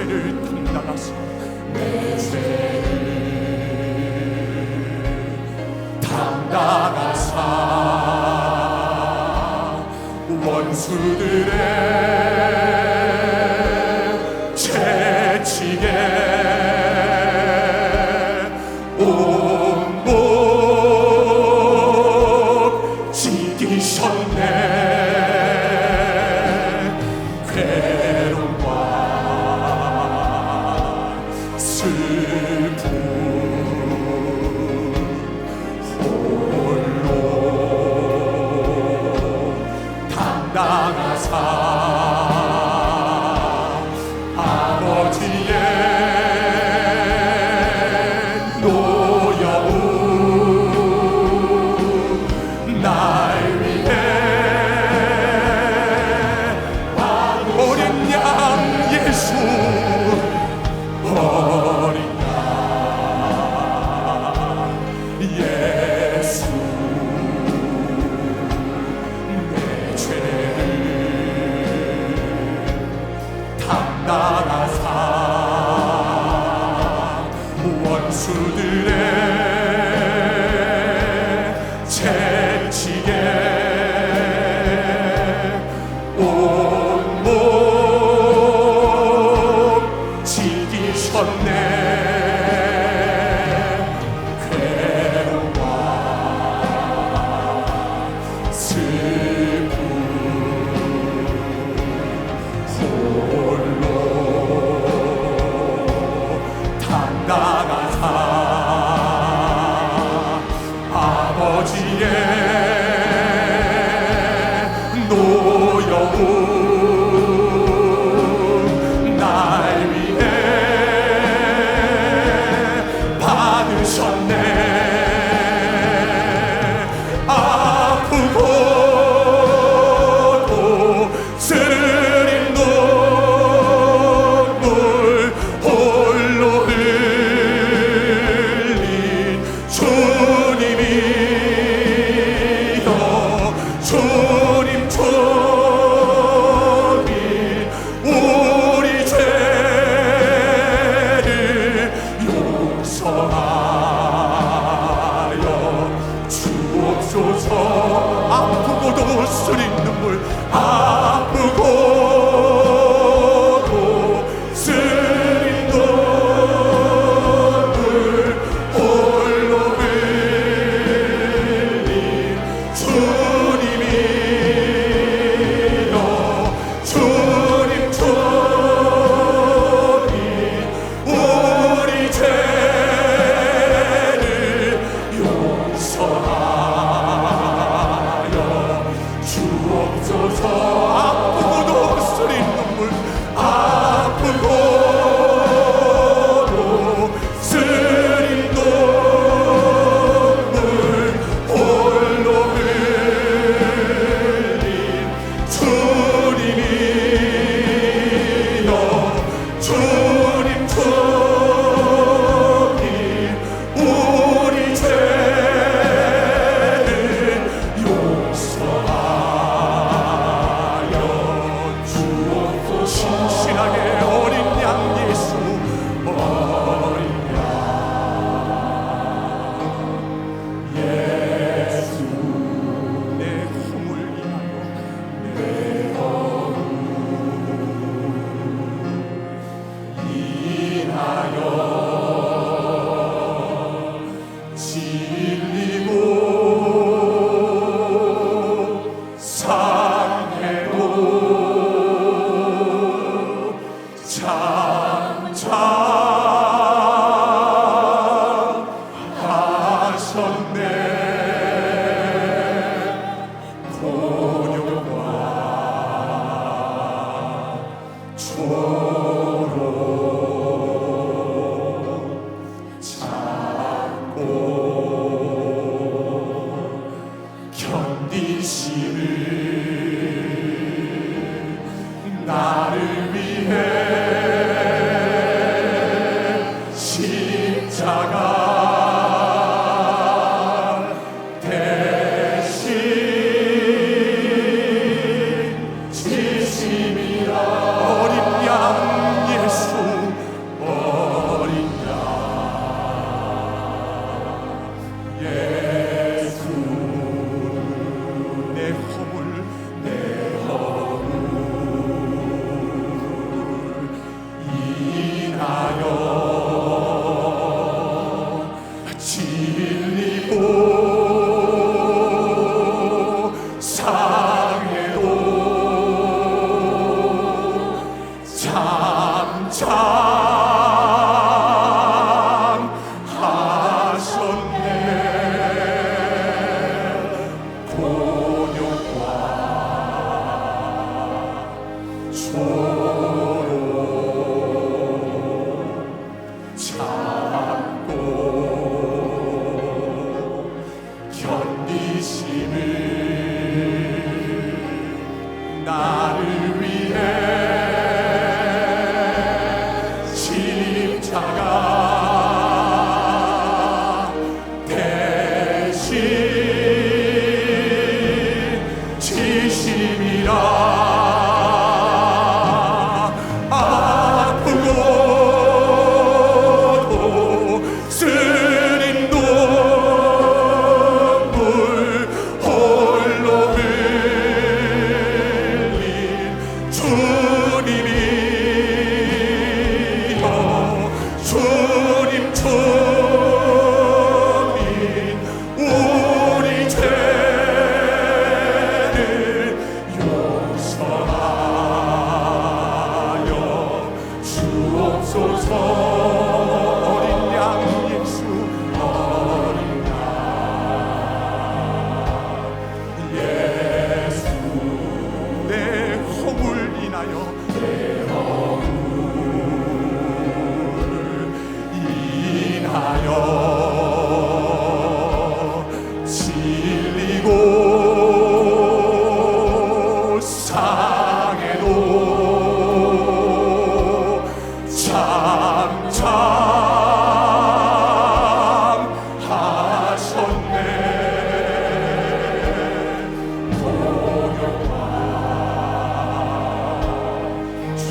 죄를 담당하사 내 죄를 담당하사 원수들의 채찍에 온몸 찢기셨네. 괴로움과 슬픔 홀로 담당하사 아버지의 노여움 날 위해 어린 양 예수 어린 양 예수 내 죄를 담당하사 원수들의 채찍에 온몸 찢기셨네. 괴로움과 슬픔 홀로 담당하사 아버지의 노여움 날 위해 받으셨네. 아프고도 쓰린 눈물 홀로 흘린 주님이여 주님 우리 죄를 용서하여 주옵소서. 아프고도 쓰린 눈물 아프고도 쓰린 눈물 홀로 흘린 주님이여 주님 우리 죄를 용서하여 주옵소서. 아프고도 쓰린 눈물 아프고도 쓰린 눈물 홀로 흘린 주님이여 주님 우리 죄를 용서하여 주옵소서. 신실하게 어린 양 예수 어린 양 예수 내 허물 인하여 내 허물 인하여 질리고 상해도 장차하셨네. 곤욕과 초로 참고 견디시는 나를 위해 십자가 대신 지심이라. 어린 양 예수 나를 위해 십자가 대신 지심이라. 아프고도 쓰린 눈물 홀로 흘린 주님이여, 주님 주님 우리 죄를 용서하여 주옵소서. 어린 양 예수, 어린 양 예수, 내 허물 인하여, 내 허물 인하여 질리고 상해도 하셨네. 동역과 주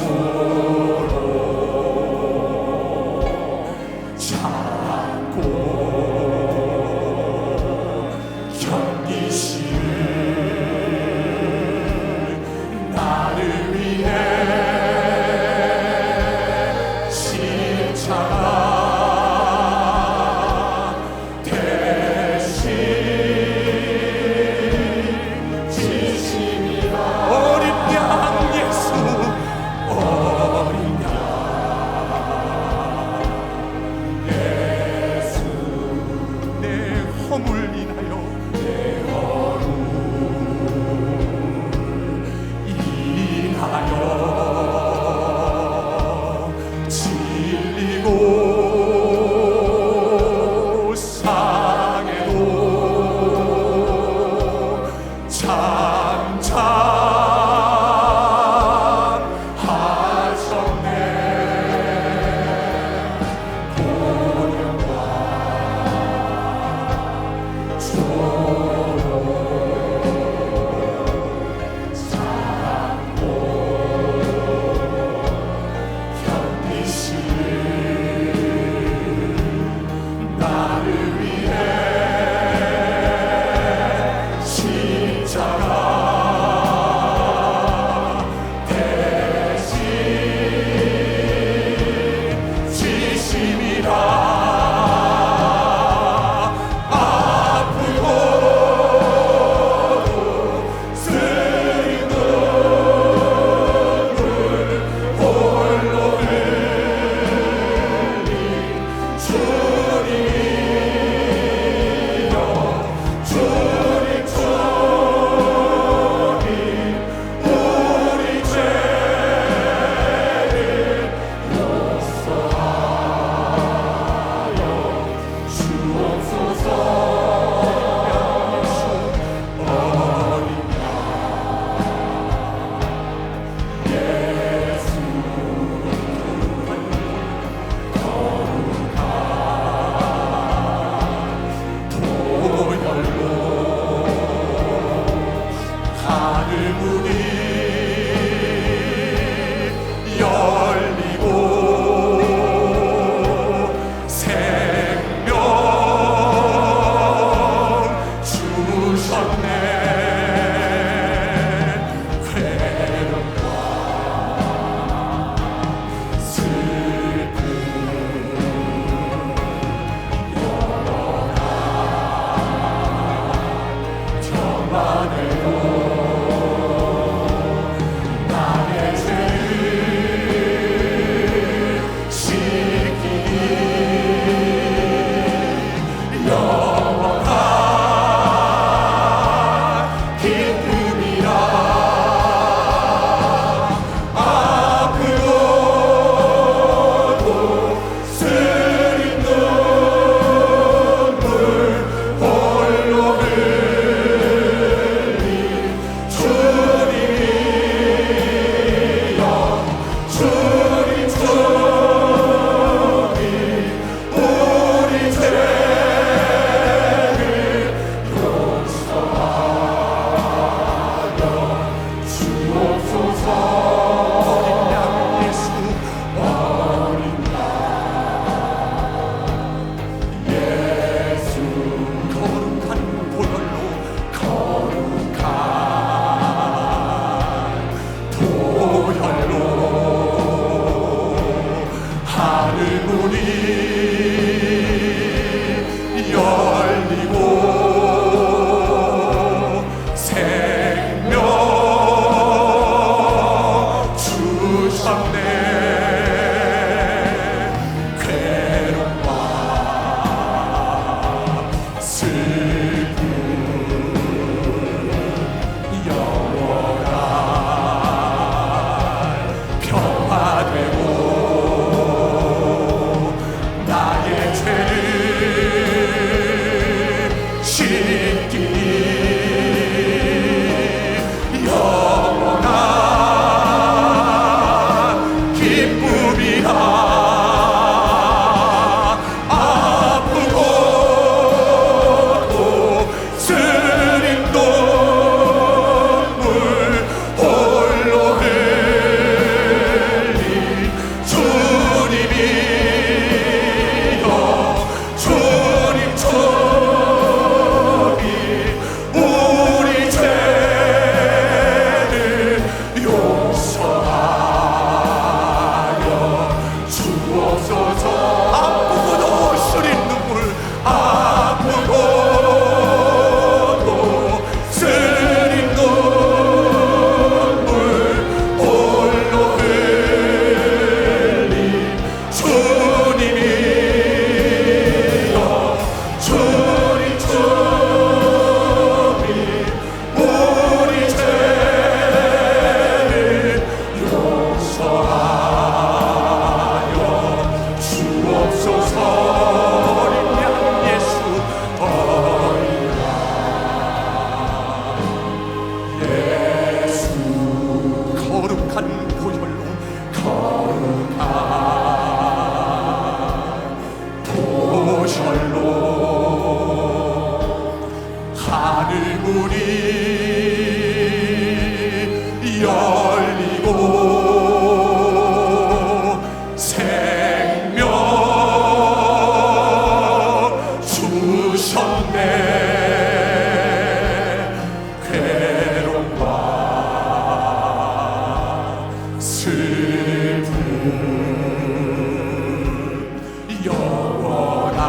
영원한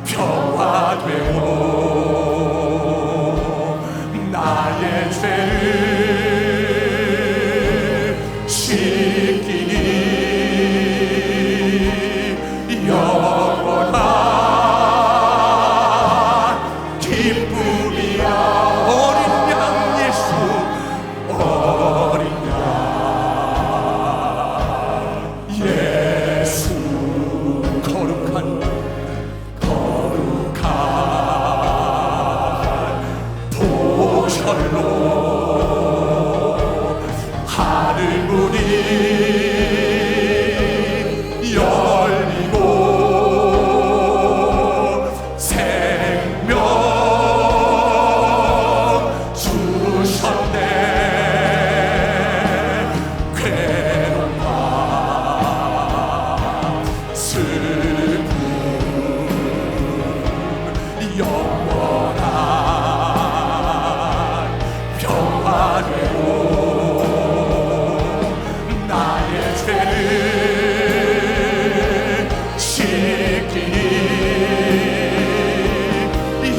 평화 되고 나의 죄를 씻기니 영원한 기쁨이야. 어린 양 예수, 어린 양 예수, 거룩한 보혈로 하늘 문이 열리고 생명 주셨네. 괴로움과 슬픔 영원한 평화되고 나의 죄를 씻기니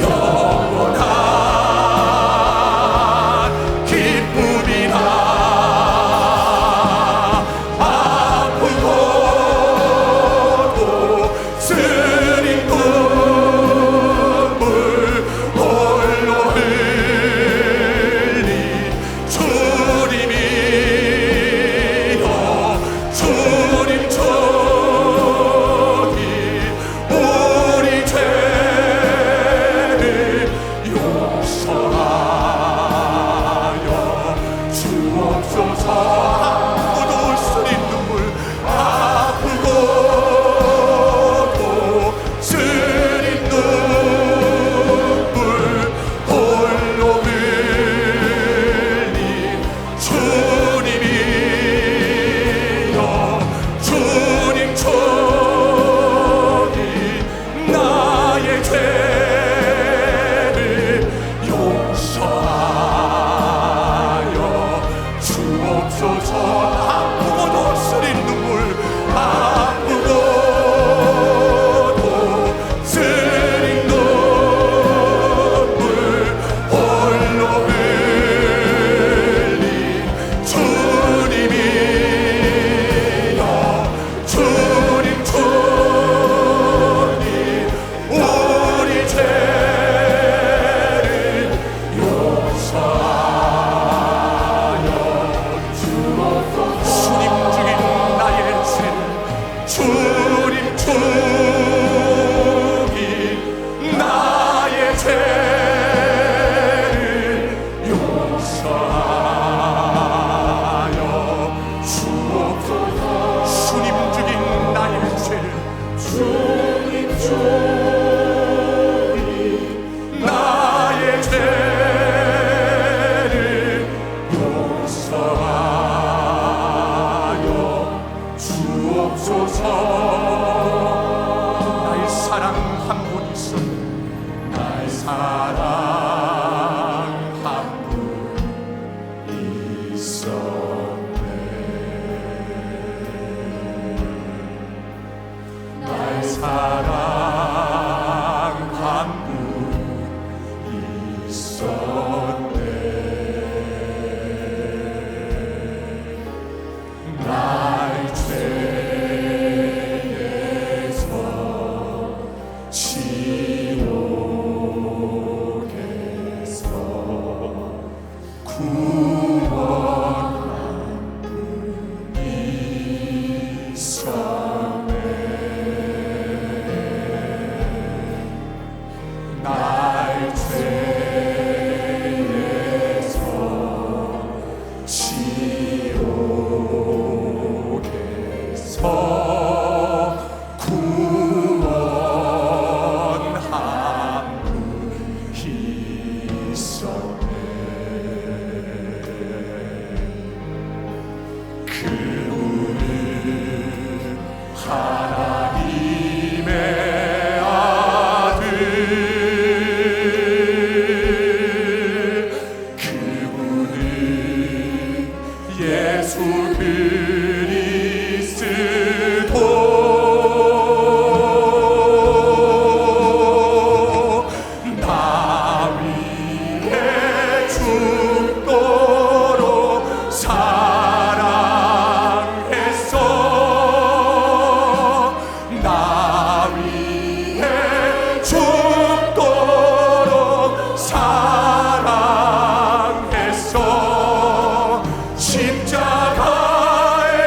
영원한 기쁨이라. 아프고도 쓰린 눈물 홀로 흘린 주님이여, 주님 저기 우리 죄를 용서하여 주옵소서. 아무도 쓰린 눈물, 아프고도 쓰린 눈물 홀로 흘린 주님이여, 주님 저기 나의 죄를 용서하여 주옵소서. 아프고도 쓰린 눈물, 아프고도 쓰린 눈물 홀로 흘린 주님이여, 주님 주님 우리 죄를 용서하여 주옵소서. 예수 그리스도 나 위해 죽도록 사랑했어. 나 위해 죽도록 사랑했어. 십자가에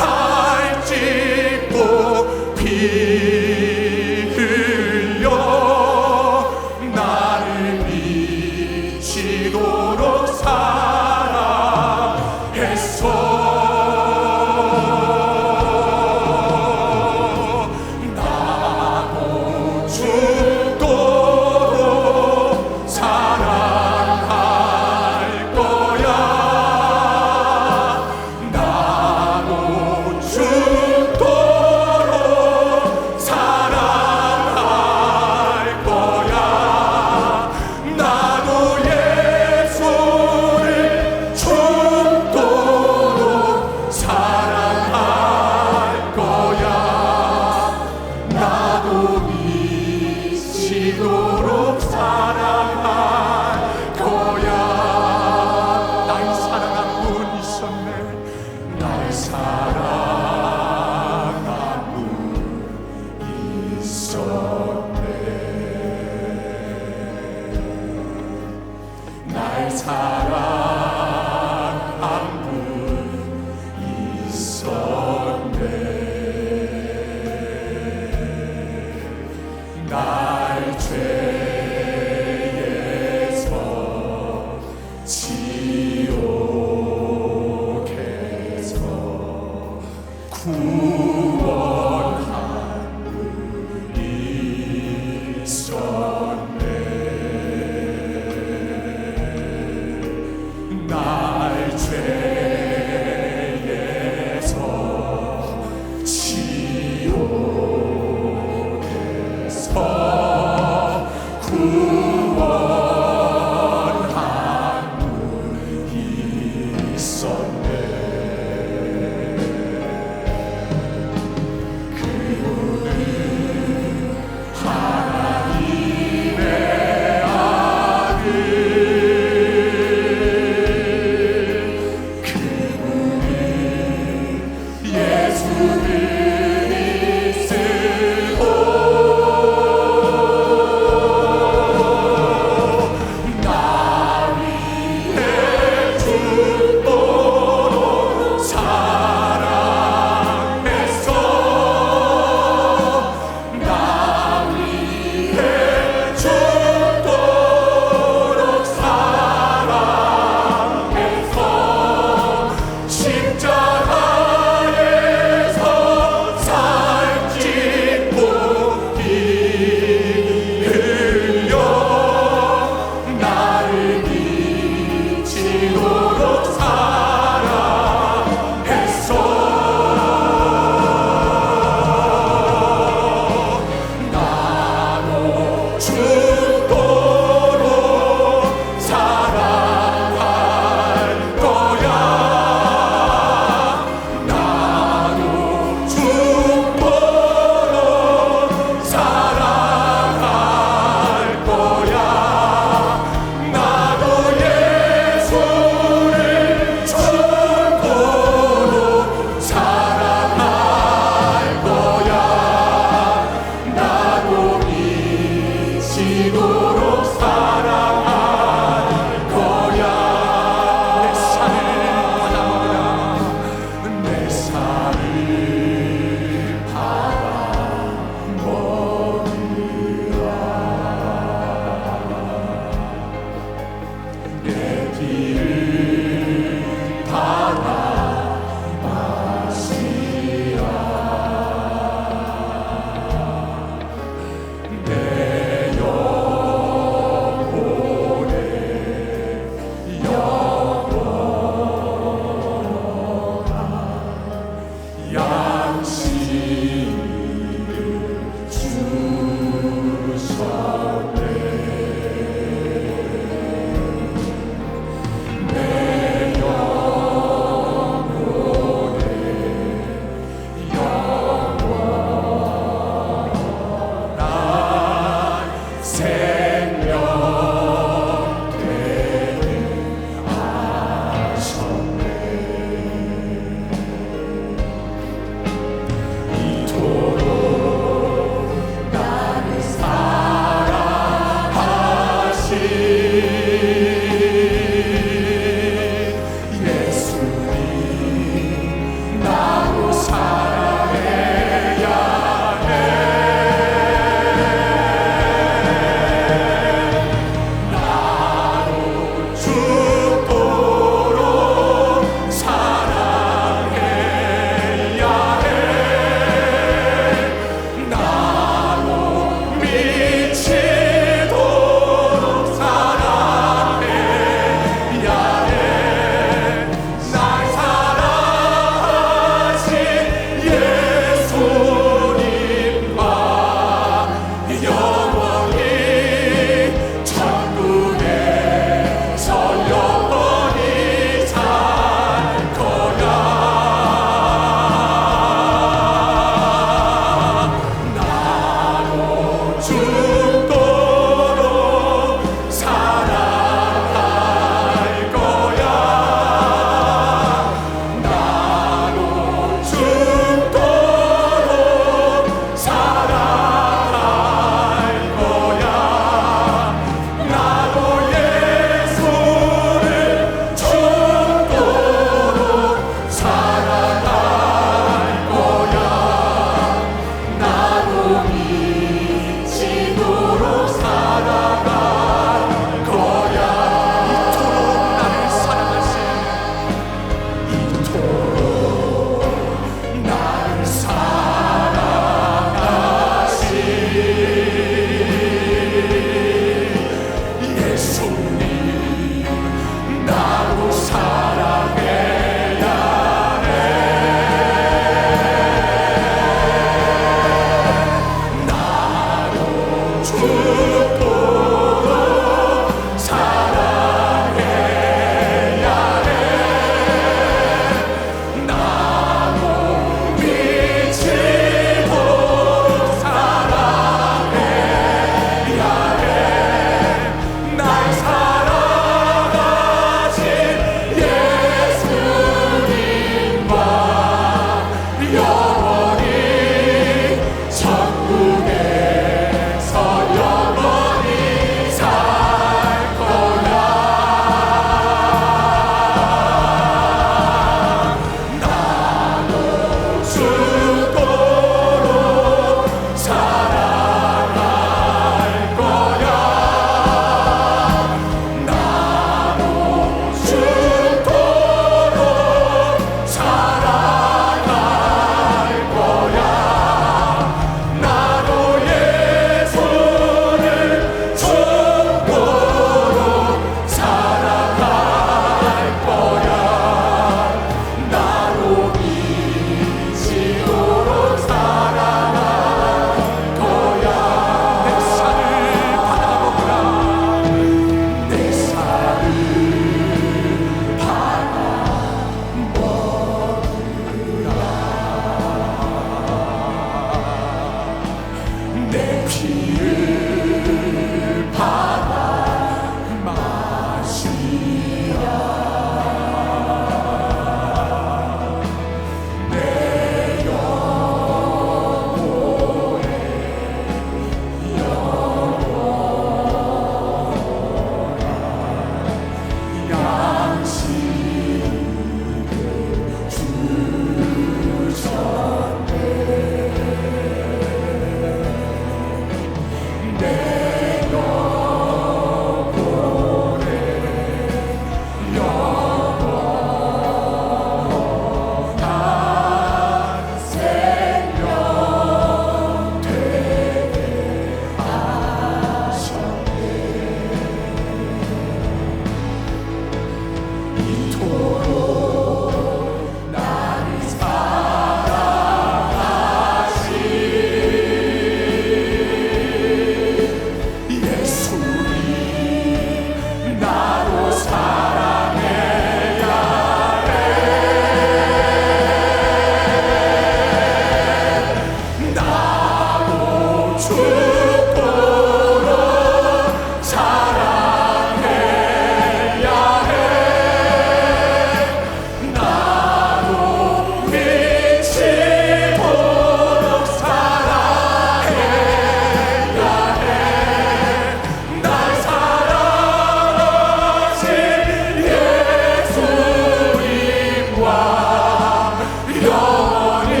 영원히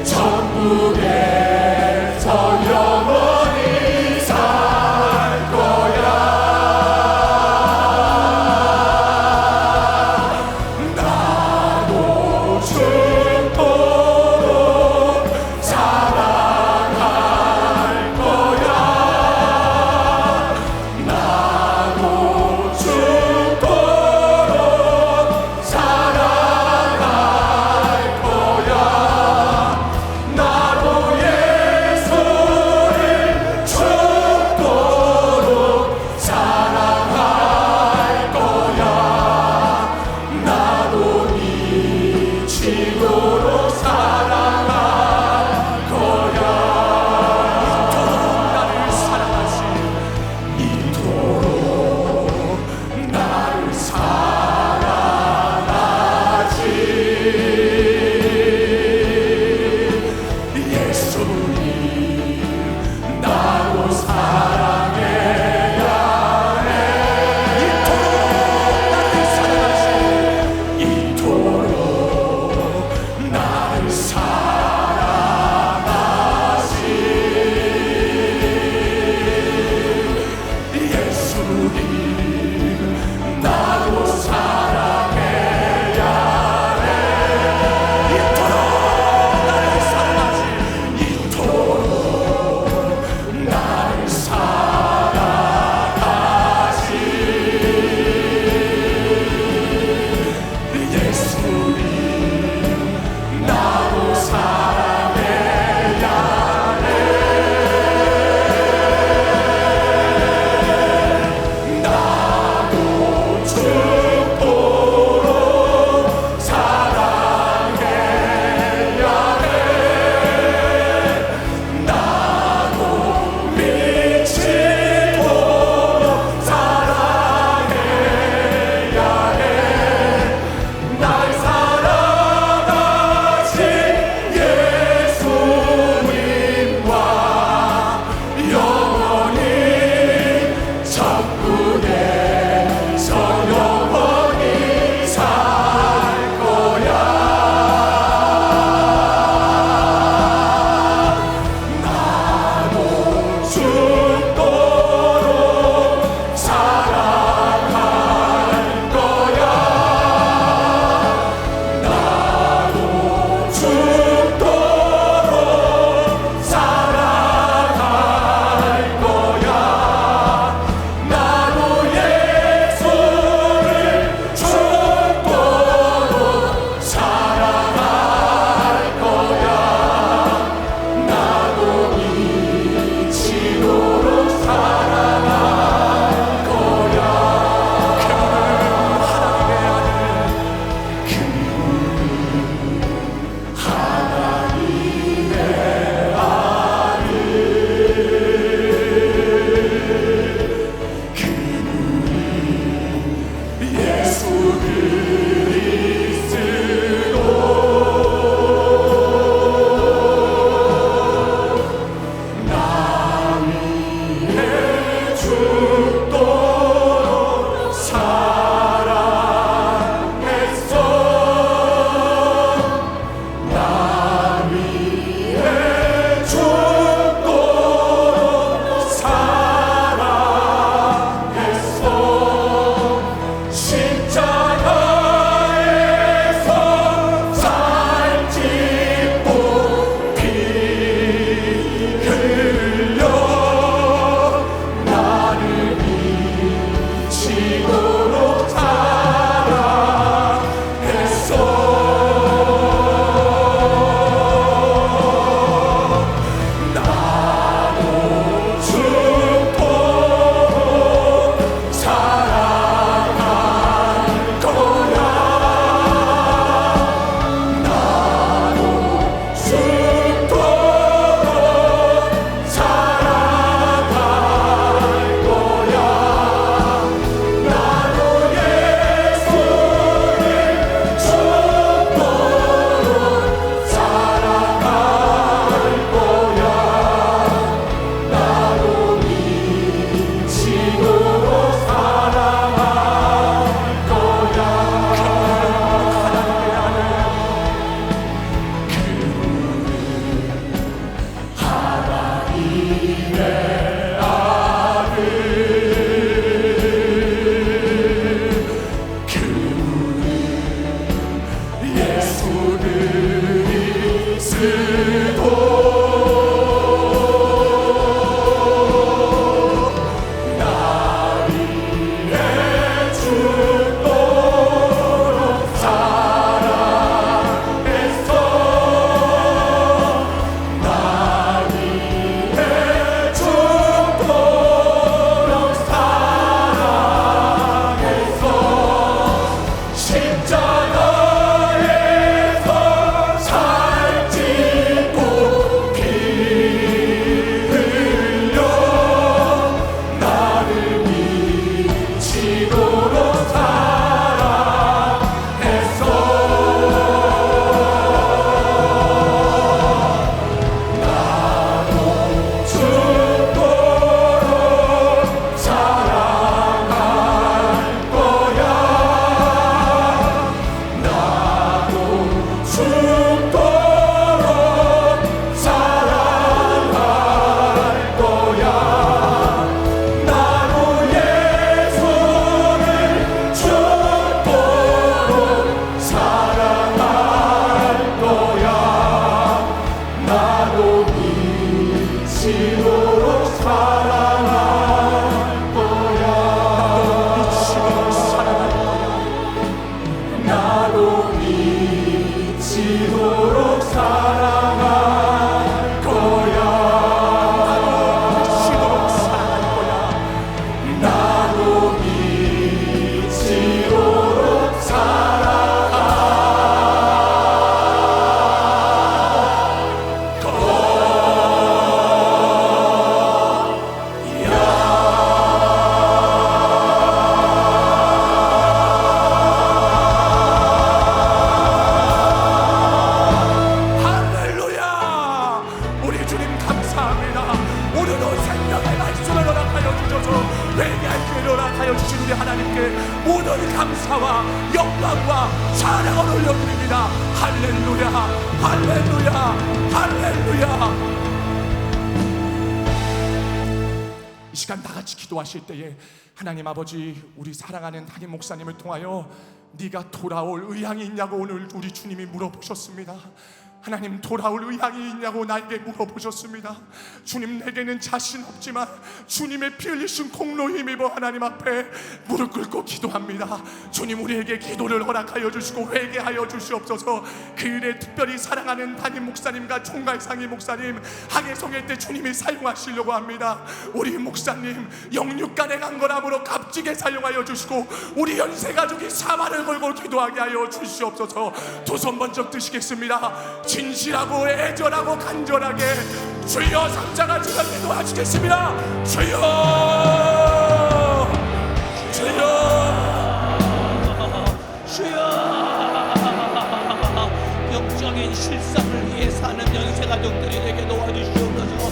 천국에서 영원히 살 거야. 나도 죽도록 사랑할 거야. 나도 죽도록 사랑할 감사와 영광과 찬양을 올려드립니다. 할렐루야, 할렐루야, 할렐루야. 이 시간 다같이 기도하실 때에 하나님 아버지, 우리 사랑하는 담임 목사님을 통하여 네가 돌아올 의향이 있냐고 오늘 우리 주님이 물어보셨습니다. 하나님, 돌아올 의향이 있냐고 나에게 물어보셨습니다. 주님, 내게는 자신 없지만 주님의 피 흘리신 공로 힘입어 하나님 앞에 무릎 꿇고 기도합니다. 주님, 우리에게 기도를 허락하여 주시고 회개하여 주시옵소서. 그 일에 특별히 사랑하는 담임 목사님과 총괄상임 목사님 학예성회 때 주님이 사용하시려고 합니다. 우리 목사님 영육간에 간거람으로 값지게 사용하여 주시고 우리 연세가족이 사활을 걸고 기도하게 하여 주시옵소서. 두 손 번쩍 드시겠습니다. 진실하고 애절하고 간절하게 주여 삼자가 주여 기도하시겠습니다. 주여, 주여, 주여. 영적인 실상을 위해 사는 연세가족들이 되게 도와주시옵소서.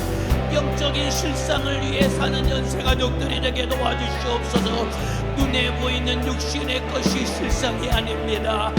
영적인 실상을 위해 사는 연세가족들이 되게 도와주시옵소서. 눈에 보이는 육신의 것이 실상이 아닙니다.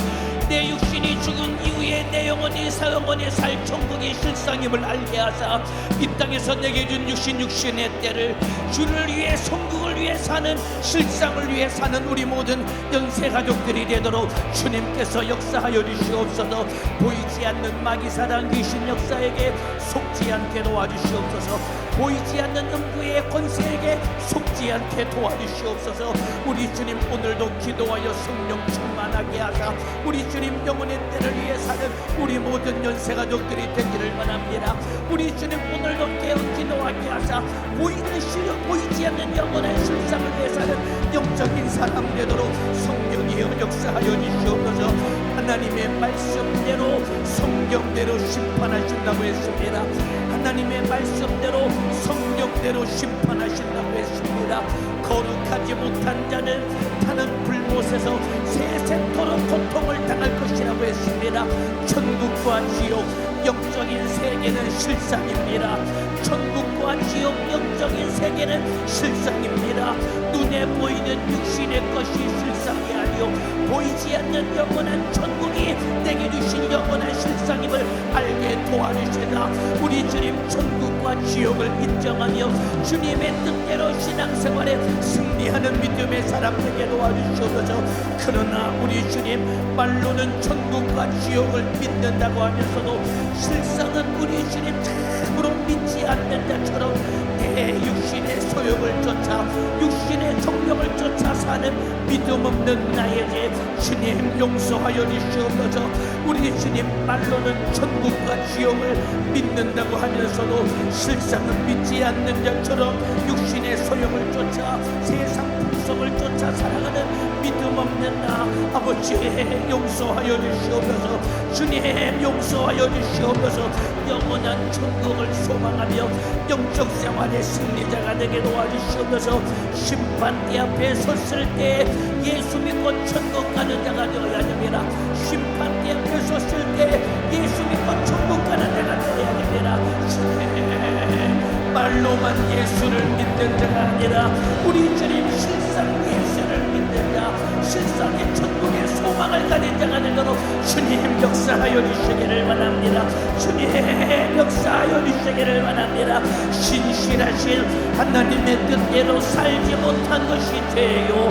내 육신이 죽은 이후에 내 영혼이 영원히 살 천국의 실상임을 알게 하사 이 땅에서 내게 준 육신의 때를 주를 위해 성국을 위해 사는 실상을 위해 사는 우리 모든 연세가족들이 되도록 주님께서 역사하여 주시옵소서. 보이지 않는 마귀사단 귀신 역사에게 속지 않게 도와주시옵소서. 보이지 않는 음부의 권세에게 속지 않게 도와주시옵소서. 우리 주님, 오늘도 기도하여 성령 충만하게 하사 우리 주님 영혼의 때를 위해 사는 우리 모든 연세가족들이 되기를 바랍니다. 우리 주님, 오늘도 깨어 기도하게 하사 보이는 실력 보이지 않는 영혼의 실상을 위해 사는 영적인 사람 되도록 성령이여 역사하여 주시옵소서. 하나님의 말씀대로 성경대로 심판하신다고 했습니다. 하나님의 말씀대로 성경대로 심판하신다고 했습니다. 거룩하지 못한 자는 타는 불못에서 세세토록 고통을 당할 것이라고 했습니다. 천국과 지옥, 영적인 세계는 실상입니다. 천국과 지옥, 영적인 세계는 실상입니다. 눈에 보이는 육신의 것이 실상이 아니요 보이지 않는 영원한 천국이 내게 주신 영원한 실상 실상임을 알게 도와주시라. 우리 주님 천국과 지옥을 인정하며 주님의 뜻대로 신앙생활에 승리하는 믿음의 사람 되게 도와주시옵소서. 그러나 우리 주님 말로는 천국과 지옥을 믿는다고 하면서도 실상은 우리 주님 참으로 믿지 않는 자처럼 내 육신의 소욕을 쫓아 육신의 정욕을 쫓아 사는 믿음 없는 나에게 주님 용서하여 주시옵소서. 우리 주님 말로는 천국과 지옥을 믿는다고 하면서도 실상은 믿지 않는 자처럼 육신의 소욕을 쫓아 세상 풍속을 쫓아 살아가는 믿음 없는 나 아버지 용서하여 주시옵소서. 주님 용서하여 주시옵소서. 영원한 천국을 소망하며 영적 생활의 승리자가 되게 도와주시옵소서. 심판대 앞에 섰을 때 예수 믿고 천국 가는 자가 되어야 됩니다. 심판대 앞에 섰을 때 예수 믿고 천국 가는 자가 되어야 됩니다. 말로만 예수를 믿는 자가 아니라 우리 주님 실상 예수를 믿는 자, 실상의 천국의 소망을 가진 자가 되도록 주님 역사하여 주시기를 원합니다. 주님 역사하여 주시기를 원합니다. 신실하신 하나님의 뜻대로 살지 못한 것이 죄요,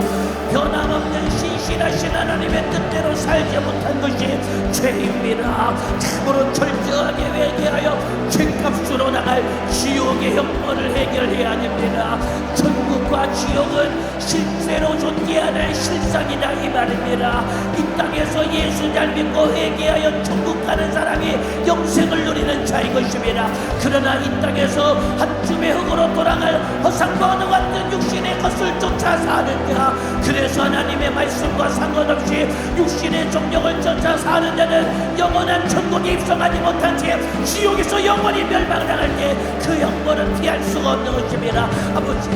변함없는 신실하신 하나님의 뜻대로 살지 못한 것이 죄입니다. 참으로 철저하게 회개하여 죄값으로 나갈 지옥의 형벌을 해결해야 됩니다. 천국과 지옥은 실제로 존재하는 실상이다 이 말입니다. 이 땅에서 예수 잘 믿고 회개하여 천국 가는 사람이 영생을 누리는 자인 것입니다. 그러나 이 땅에서 한 줌의 흙으로 돌아갈 허상과 같은 육신의 것을 쫓아 사는 자, 그래서 하나님의 말씀과 상관없이 육신의 정욕을 쫓아 사는 자는 영원한 천국에 입성하지 못한 채 지옥에서 영원히 멸망당할 때 그 형벌은 피할 수가 없는 것입니다. 아버지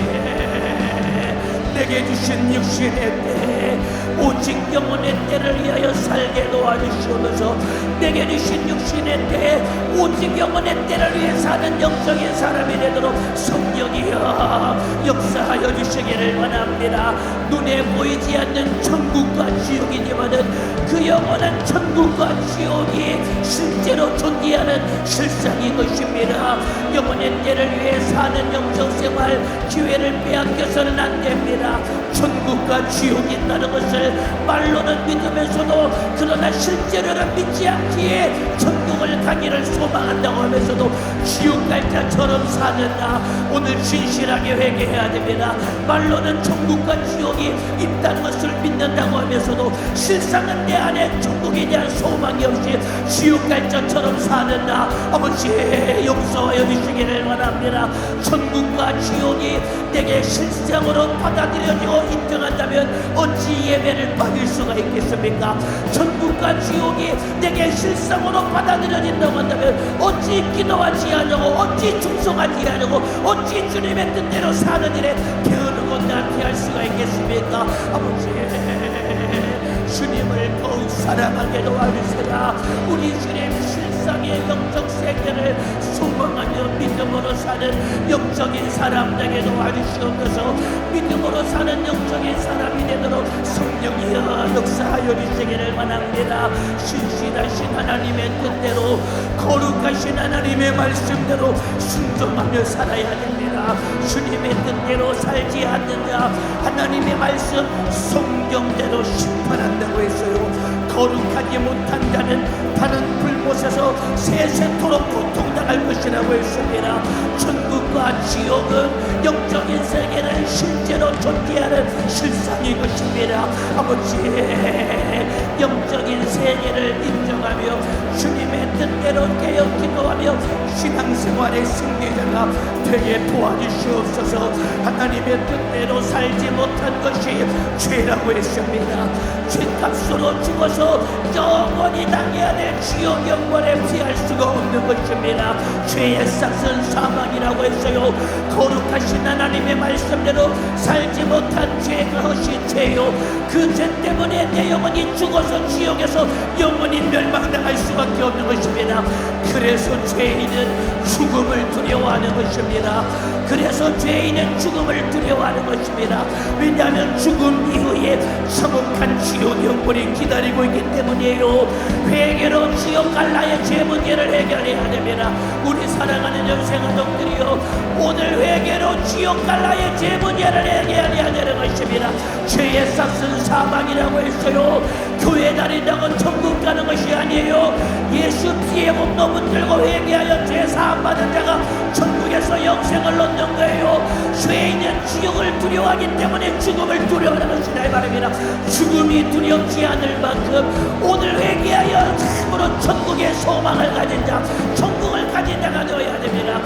내게 주신 육신의 때 오직 영혼의 때를 위하여 살게 도와주시옵소서. 내게 주신 육신의 때 오직 영혼의 때를 위해 사는 영적인 사람이 되도록 성령이여 역사하여 주시기를 원합니다. 눈에 보이지 않는 천국과 지옥이지만은 그 영원한 천국과 지옥이 실제로 존재하는 실상인 것입니다. 영혼의 때를 위해 사는 영적 생활 기회를 빼앗겨서는 안 됩니다. 천국과 지옥이 있다는 것을 말로는 믿으면서도 그러나 실제로는 믿지 않기에 천국을 가기를 소망한다고 하면서도 지옥 갈 자처럼 사는 나 오늘 진실하게 회개해야 됩니다. 말로는 천국과 지옥이 있다는 것을 믿는다고 하면서도 실상은 내 안에 천국에 대한 소망이 없이 지옥 갈 자처럼 사는 나 아버지 용서하여 주시기를 원합니다. 천국과 지옥이 내게 실상으로 받아들여지고 인정한다면 어찌 예배를 받을 수가 있겠습니까? 천국과 지옥이 내게 실상으로 받아들여진다고 한다면 어찌 기도하지 않으고 어찌 충성하지 않으고 어찌 주님의 뜻대로 사는 일에 게으르고 나태할 수가 있겠습니까? 아버지 주님을 더욱 사랑하게 도와주세요. 우리 주님 실상의 영적 세계를 소망하며 믿음으로 사는 영적인 사람 되게 도와주시옵소서. 믿음으로 사는 영적인 사람이 되도록 성령이여 역사하여 주시기를 원합니다. 신실하신 하나님의 뜻대로 거룩하신 하나님의 말씀대로 순종하며 살아야 됩니다. 주님의 뜻대로 살지 않는 자 하나님의 말씀 성경대로 심판한다고 했어요. 거룩하지 못한 자는 다른 불못에서 세세토록 고통당할 것이라고 했습니다. 천국과 지옥은 영적인 세계는 실제로 존재하는 실상인 것입니다. 아버지 영적인 세계를 인정하며 주님의 뜻대로 깨어 기도하며 신앙생활의 승리자가 되게 도와주시옵소서. 하나님의 뜻대로 살지 못한 것이 죄라고 했습니다. 죄값으로 죽어서 영원히 당해야 될 지옥 영원에 피할 수가 없는 것입니다. 죄의 싹은 사망이라고 했어요. 거룩하신 하나님의 말씀대로 살지 못한 죄가 것이 죄요. 그 죄 때문에 내 영혼이 죽어서 지옥에서 영원히 멸망당할 수밖에 없는 것입니다. 그래서 죄인은 죽음을 두려워하는 것입니다. 그래서 죄인은 죽음을 두려워하는 것입니다. 왜냐하면 죽음 이후에 서곡한 지옥 영혼이 기다리고 있기 때문이에요. 회개로 지옥 갈 나의 죄 문제를 해결해야 됩니다. 우리 사랑하는 영생아동들이요, 오늘 회개로 지옥 갈 나의 죄 문제를 해결해야 되는 것입니다. 죄의 삭은 사망이라고 했어요. 교회 다닌다고 천국 가는 것이 아니에요. 예수 피의 몸도 붙들고 회개하여 죄 사함 받은 자가 천국에서 영생을 얻는 거예요. 죄인은 지옥을 두려워하기 때문에 죽음을 두려워하는 것이다 이 말입니다. 죽음이 두렵지 않을 만큼 오늘 회개하여 참으로 천국의 소망을 가진 자, 천국을 가진 자가 되어야 됩니다.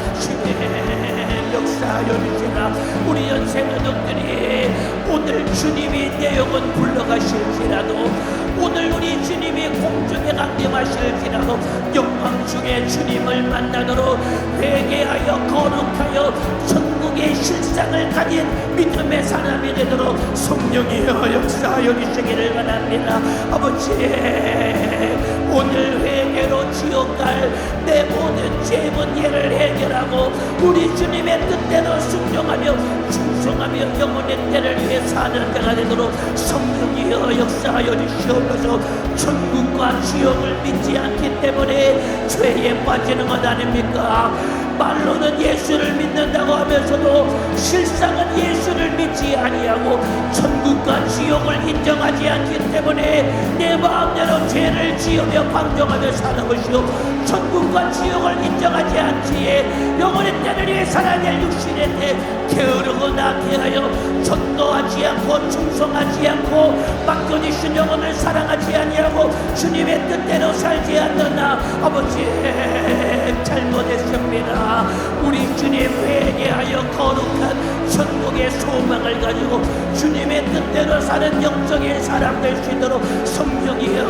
역사하여주시라. 우리 연세가족들이 오늘 주님이 내 영혼 불러가실지라도, 오늘 우리 주님이 공중에 강림하실지라도 영광 중에 주님을 만나도록 회개하여 거룩하여 천국의 실상을 가진 믿음의 사람이 되도록 성령이여 역사하여 주시기를 바랍니다. 아버지, 오늘 회개로 지옥 갈 내 모든 죄 문제를 해결하고 우리 주님의 뜻대로 순종하며 충성하며 영혼의 때를 위해 사는 자가 되도록 성령이여 역사하여 주시옵소서. 천국과 지옥을 믿지 않기 때문에 죄에 빠지는 것 아닙니까? 말로는 예수를 믿는다고 하면서도 실상은 예수를 믿지 아니하고 천국과 지옥을 인정하지 않기 때문에 내 마음대로 죄를 지으며 방종하며 사는 것이요, 천국과 지옥을 인정하지 않기에 영혼의 때를 위해 살아야 될 육신의 때 게으르고 나태하여 전도하지 않고 충성하지 않고 맡겨주신 영혼을 사랑하지 아니하고 주님의 뜻대로 살지 않는 나 아버지 잘못했습니다. 우리 주님 회개하여 거룩한 천국의 소망을 가지고 주님의 뜻대로 사는 영적인 사람 될 수 있도록 성령이여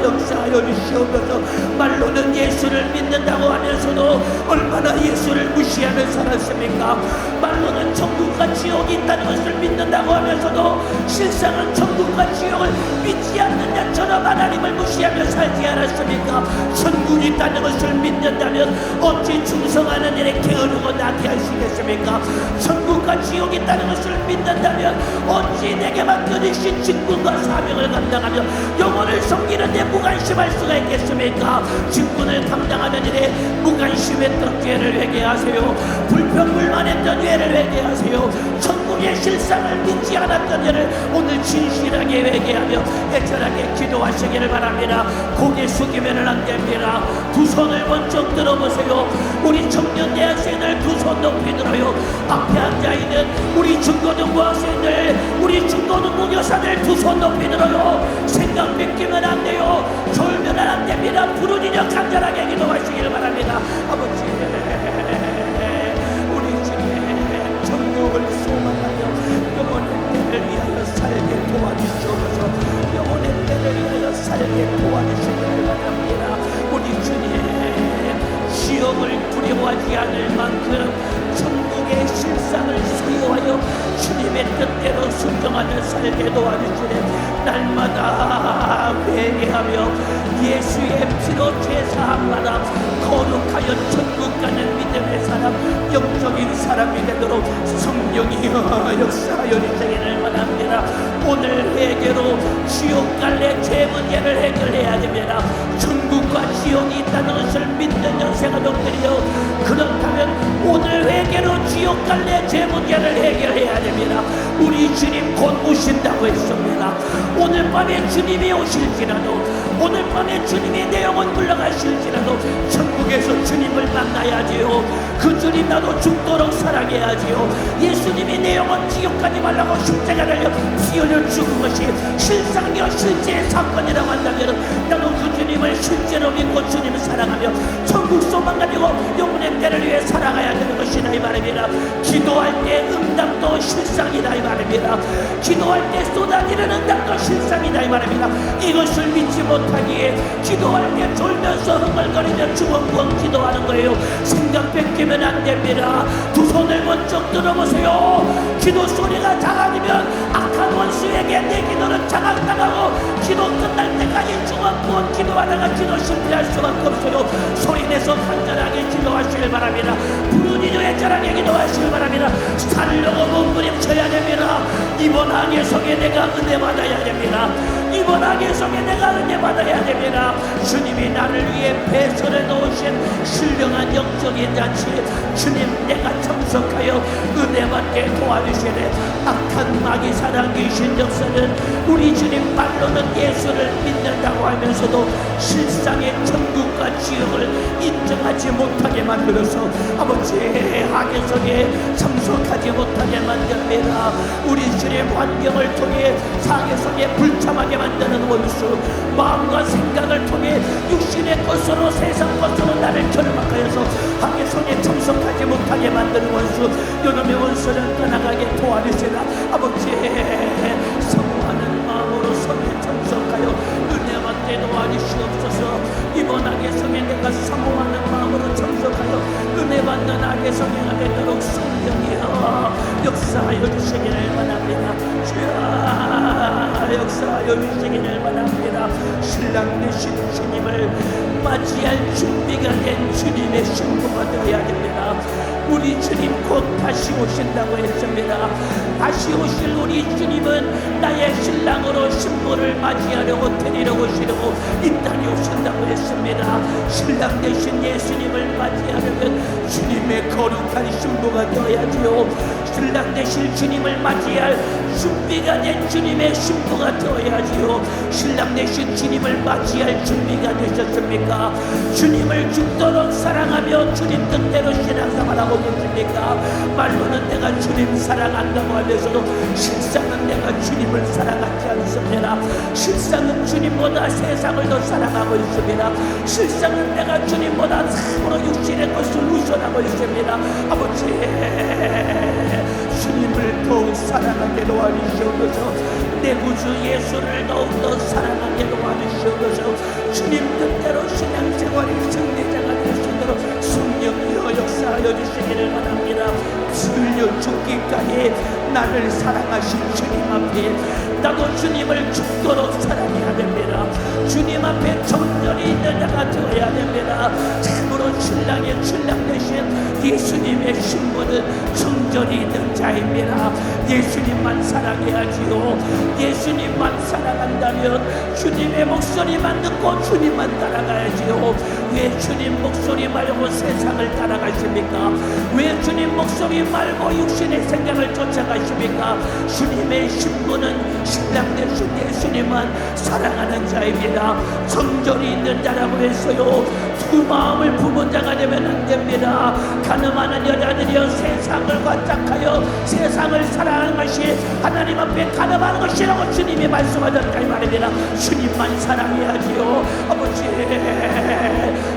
역사하여 주시옵소서. 말로는 예수를 믿는다고 하면서도 얼마나 예수를 무시하며 살았습니까? 말로는 천국과 지옥이 있다는 것을 믿는다고 하면서도 실상은 천국과 지옥을 믿지 않는 자처럼 하나님을 무시하며 살지 않았습니까? 천국이 있다는 것을 믿는다면 어찌 충성하는 일에 게으르고 나태하시겠습니까? 천국과 지옥이 있다는 것을 믿는다면 어찌 내게 맡겨주신 직분과 사명을 감당하며 영혼을 섬기는 데 무관심할 수가 있겠습니까? 직분을 감당하는 일에 무관심했던 죄를 회개하세요. 불평불만했던 죄를 회개하세요. 천국의 실상을 믿지 않았던 죄를 오늘 진실하게 회개하며 애절하게 기도하시기를 바랍니다. 고개 숙이면 안 됩니다. 두 손을 번쩍 들어보세요. 우리 청년 대학생들 두 손 높이 들어요. 앞에 앉아있는 우리 중고등부 학생들, 우리 중고등부 교사들 두 손 높이 들어요. 생각 뺏기면 안 돼요. 졸면 안 됩니다. 부르짖어 간절하게 기도하시기를 바랍니다. 아버지, 우리 주님 천국을 소망하며 영혼의 때를 위하여 살게 도와주시옵소서. 영혼의 때를 위하여 살게 도와주시기를 바랍니다. 우리 주님 지옥을 두려워하지 않을 만큼 천국의 실상을 소유하여 주님의 뜻대로 순종하며 살게 도와주시네. 날마다 회개하며 예수의 피로 제사함마다 거룩하여 천국 가는 믿음의 사람, 영적인 사람이 되도록 성령이여 역사하여 주시기를 원합니다. 오늘 회개로 지옥 갈래 죄 문제를 해결해야 됩니다. 천국과 지옥이 있다는 것을 믿는 연생아동들이여, 그렇다면 오늘 회개로 지옥 갈래 죄 문제를 해결해야 됩니다. 우리 주님 곧 오신다고 했습니다. 오늘 밤에 주님이 오실지라도, 오늘 밤에 주님이 내 영혼 불러가실지라도 천국에서 주님을 만나야지요. 그 주님 나도 죽도록 사랑해야지요. 예수님이 내 영혼 지옥 가지 말라고 십자가 달려 피 흘려 죽은 것이 실상이요 실제의 사건이라고 한다면 나도 그 주님을 실제로 믿고 주님을 사랑하며 천국 소망 가지고 영혼의 때를 위해 살아가야 되는 것이다 이 말입니다. 기도할 때 응답도 실상이다 이 말입니다. 기도할 때 쏟아지는 응답도 실상이다 이 말입니다. 이것을 믿지 못하기에 기도할 때 졸면서 흥얼거리며 주먹구멍 기도하는 거예요. 생각 뺏기면 안 됩니다. 두 손을 번쩍 들어보세요. 기도 소리가 작아지면 악한 원수에게 내 기도는 장악당하고 기도 끝날 때까지 주먹구멍 기도하다가 기도 실패할 수밖에 없어요. 소리내서 간절하게 기도하시길 바랍니다. 부르짖어 자라게 기도하시길 바랍니다. 살려고 몸부림쳐야 됩니다. 이번 항해 속에 내가 은혜 받아야 됩니다. 이번 항해 속에 내가 은혜 받아야 됩니다. 주님이 나를 위해 배설해 놓으신 신령한 영적인 잔치, 주님 내가 참석하여 은혜 받게 도와주시네. 악한 마귀 사랑 귀신 역사는 우리 주님 말로는 예수를 믿는다고 하면서도 실상의 천국과 지옥을 인정하지 못하게 만들어서 아버지 항해석에 참석하지 못하게 만듭니다. 우리 주님 환경을 통해 상해석에 불참하게 만드는 원수, 마음과 생각을 통해 육신의 것으로 세상 것으로 나를 결박하여서 항해석에 참석하지 못하게 만드는 원수, 요놈의 원수를 떠나가게 도와주시라. 아버지 사모하는 마음으로 성에 참석하여 은혜 받게 도와주시옵소서. 이번 항해성에 내가 사모하는 마음으로 참석하여 은혜 받는 항해성이 되도록 성령이여 역사하여 주시기를 바랍니다. 주여 역사하여 주시기를 바랍니다. 신랑 되신 주님을 맞이할 준비가 된 주님의 신부가 되어야 됩니다. 우리 주님 곧 다시 오신다고 했습니다. 다시 오실 우리 주님은 나의 신랑으로 신부를 맞이하려고 데리러 오시려고 이 땅에 오신다고 했습니다. 신랑 되신 예수님을 맞이하려면 주님의 거룩한 신부가 되어야지요. 신랑 되실 주님을 맞이할 준비가 된 주님의 신부가 되어야지요. 신랑 되신 주님을 맞이할 준비가 되셨습니까? 주님을 죽도록 사랑하며 주님 뜻대로 신앙생활하고 계십니까? 말로는 내가 주님 사랑한다고 하면서도 실상은 내가 주님을 사랑하지 않습니다. 실상은 주님보다 세상을 더 사랑하고 있습니다. 실상은 내가 주님보다 참으로 육신의 것을 우선하고 있습니다. 아버지 주님을 더욱 사랑하게 도와주시옵소서. 내 구주 예수를 더욱더 사랑하게 도와주시옵소서. 주님 뜻대로 신앙생활이 승리자가 될 수 있도록 성령이여 역사하여 주시기를 바랍니다. 슬려 죽기까지 나를 사랑하신 주님 앞에 나도 주님을 죽도록 사랑해야 됩니다. 주님 앞에 정절이 있는 자가 되어야 됩니다. 참으로 신랑의 신랑 되신 예수님의 신부는 정절이 있는 자입니다. 예수님만 사랑해야지요. 예수님만 사랑한다면 주님의 목소리만 듣고 주님만 따라가야지요. 왜 주님 목소리 말고 세상을 따라가십니까? 왜 주님 목소리 말고 육신의 생각을 쫓아가십니까? 주님의 신부는 신랑 되신 예수님만 사랑하는 자입니다. 정절이 있는 자라고 해서요 두 마음을 품은 자가 되면 안 됩니다. 가늠하는 여자들이여 세상을 관짝하여 세상을 사랑하는 것이 하나님 앞에 가늠하는 것이라고 주님이 말씀하셨다 이 말입니다. 주님만 사랑해야지요. 아버지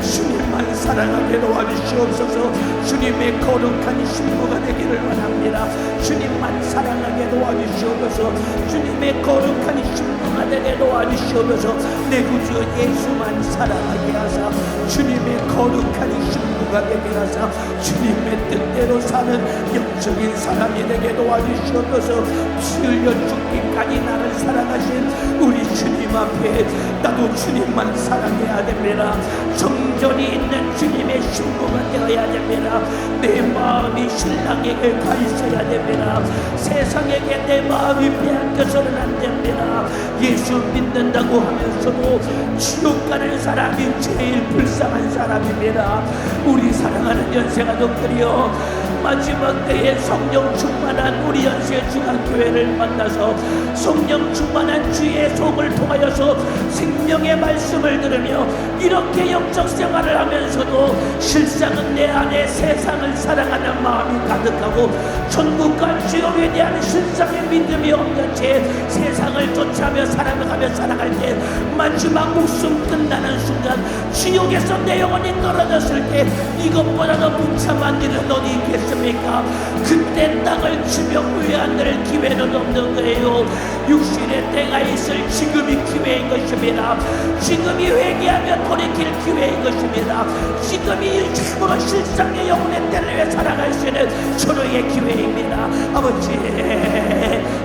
주님만 사랑하게 도와주시옵소서. 주님의 거룩한 신부가 되기를 원합니다. 주님만 사랑하게 도와주시옵소서. 주님의 거룩한 신부가 되게 도와주시옵소서. 내 구주 예수만 사랑하게 하사 주님의 거룩한 신부가 되게 하사 주님의 뜻대로 사는 영적인 사람이 되게 도와주시옵소서. 피 흘려 죽기까지 나를 사랑하신 우리 주님 앞에 나도 주님만 사랑해야 됩니다. 정절이 있는 주님의 신부가 되어야 됩니다. 내 마음이 신랑에게 가 있어야 됩니다. 세상에게 내 마음이 빼앗겨서는 안 됩니다. 예수 믿는다고 하면서도 지옥 가는 사람이 제일 불쌍한 사람입니다. 우리 사랑하는 연세가족들이여 마지막 때에 성령 충만한 우리 연세 중앙교회를 만나서 성령 충만한 주의 속을 통하여서 생명의 말씀을 들으며 이렇게 영적 생활을 하면서도 실상은 내 안에 세상을 사랑하는 마음이 가득하고 천국과 지옥에 대한 실상의 믿음이 없는 채 세상을 쫓아며 살아갈 때 마지막 목숨 끝나는 순간 지옥에서 내 영혼이 떨어졌을 때 이것보다도 무참한 일은 어디 있겠습니까? 그때 땅을 치며 후회할 기회는 없는 거예요. 육신의 때가 있을 지금이 기회인 것입니다. 지금이 회개하며 돌이킬 기회인 것입니다. 지금이 참으로 실상의 영혼의 때를 위해 살아갈 수 있는 초로의 기회입니다. 아버지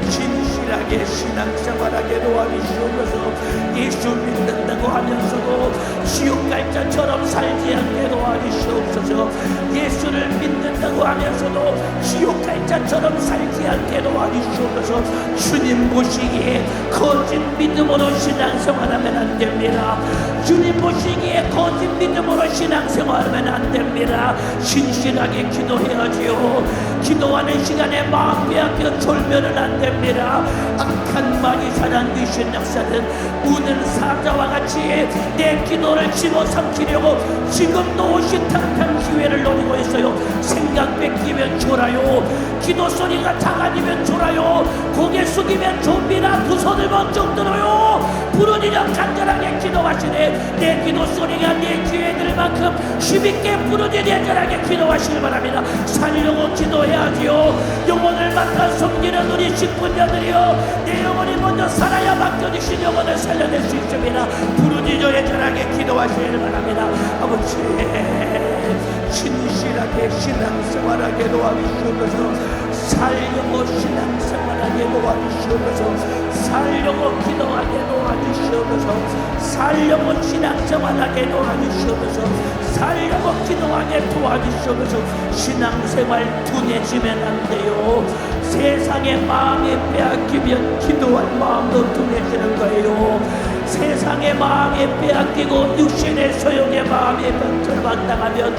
진실하게 신앙생활하게 도와주시옵소서. 예수 믿는다고 하면서도 지옥 갈 자처럼 살지 않게 도와주시옵소서. 예수를 믿는다고 하면서도 지옥 갈 자처럼 살지 않게 도와주시옵소서. 주님 보시기에 거짓 믿음으로 신앙생활하면 안 됩니다. 주님 보시기에 거짓 믿음으로 신앙생활하면 안 됩니다. 신실하게 기도해야지요. 기도하는 시간에 마음 빼앗겨 졸면은 안 됩니다. 악한 말이 사랑 귀신 역사는 우는 사자와 같이 내 기도를 집어삼키려고 지금도 오신탕탕 기회를 노리고 있어요. 생각 뺏기면 졸아요. 기도 소리가 작아지면 졸아요. 고개 숙이면 좀비나 두 손을 번쩍 들어요. 부르짖어 간절하게 기도하시네. 내 기도 소리가 내 기회들 만큼 힘있게 부르짖어 간절하게 기도하시길 바랍니다. 살려고 기도해야지요. 영혼을 맡아 섬기는 우리 직분자들이요, 내 영혼이 먼저 살아야 맡겨주신 영혼을 살려낼 수 있습니다. 부르짖어 간절하게 기도하시길 바랍니다. 아버지, 진실하게 신앙생활하게 도와주시옵소서. 살려고 신앙생활하게 도와주시옵소서. 살려고 기도하게 도와주시옵소서. 살려고 신앙생활하게 도와주시옵소서. 살려고 기도하게 도와주시옵소서. 신앙생활 둔해지면 안 돼요. 세상의 마음이 빼앗기면 기도할 마음도 둔해지는 거예요. 세상의 마음이 빼앗기고 육신의 소용의 마음이 절망당하면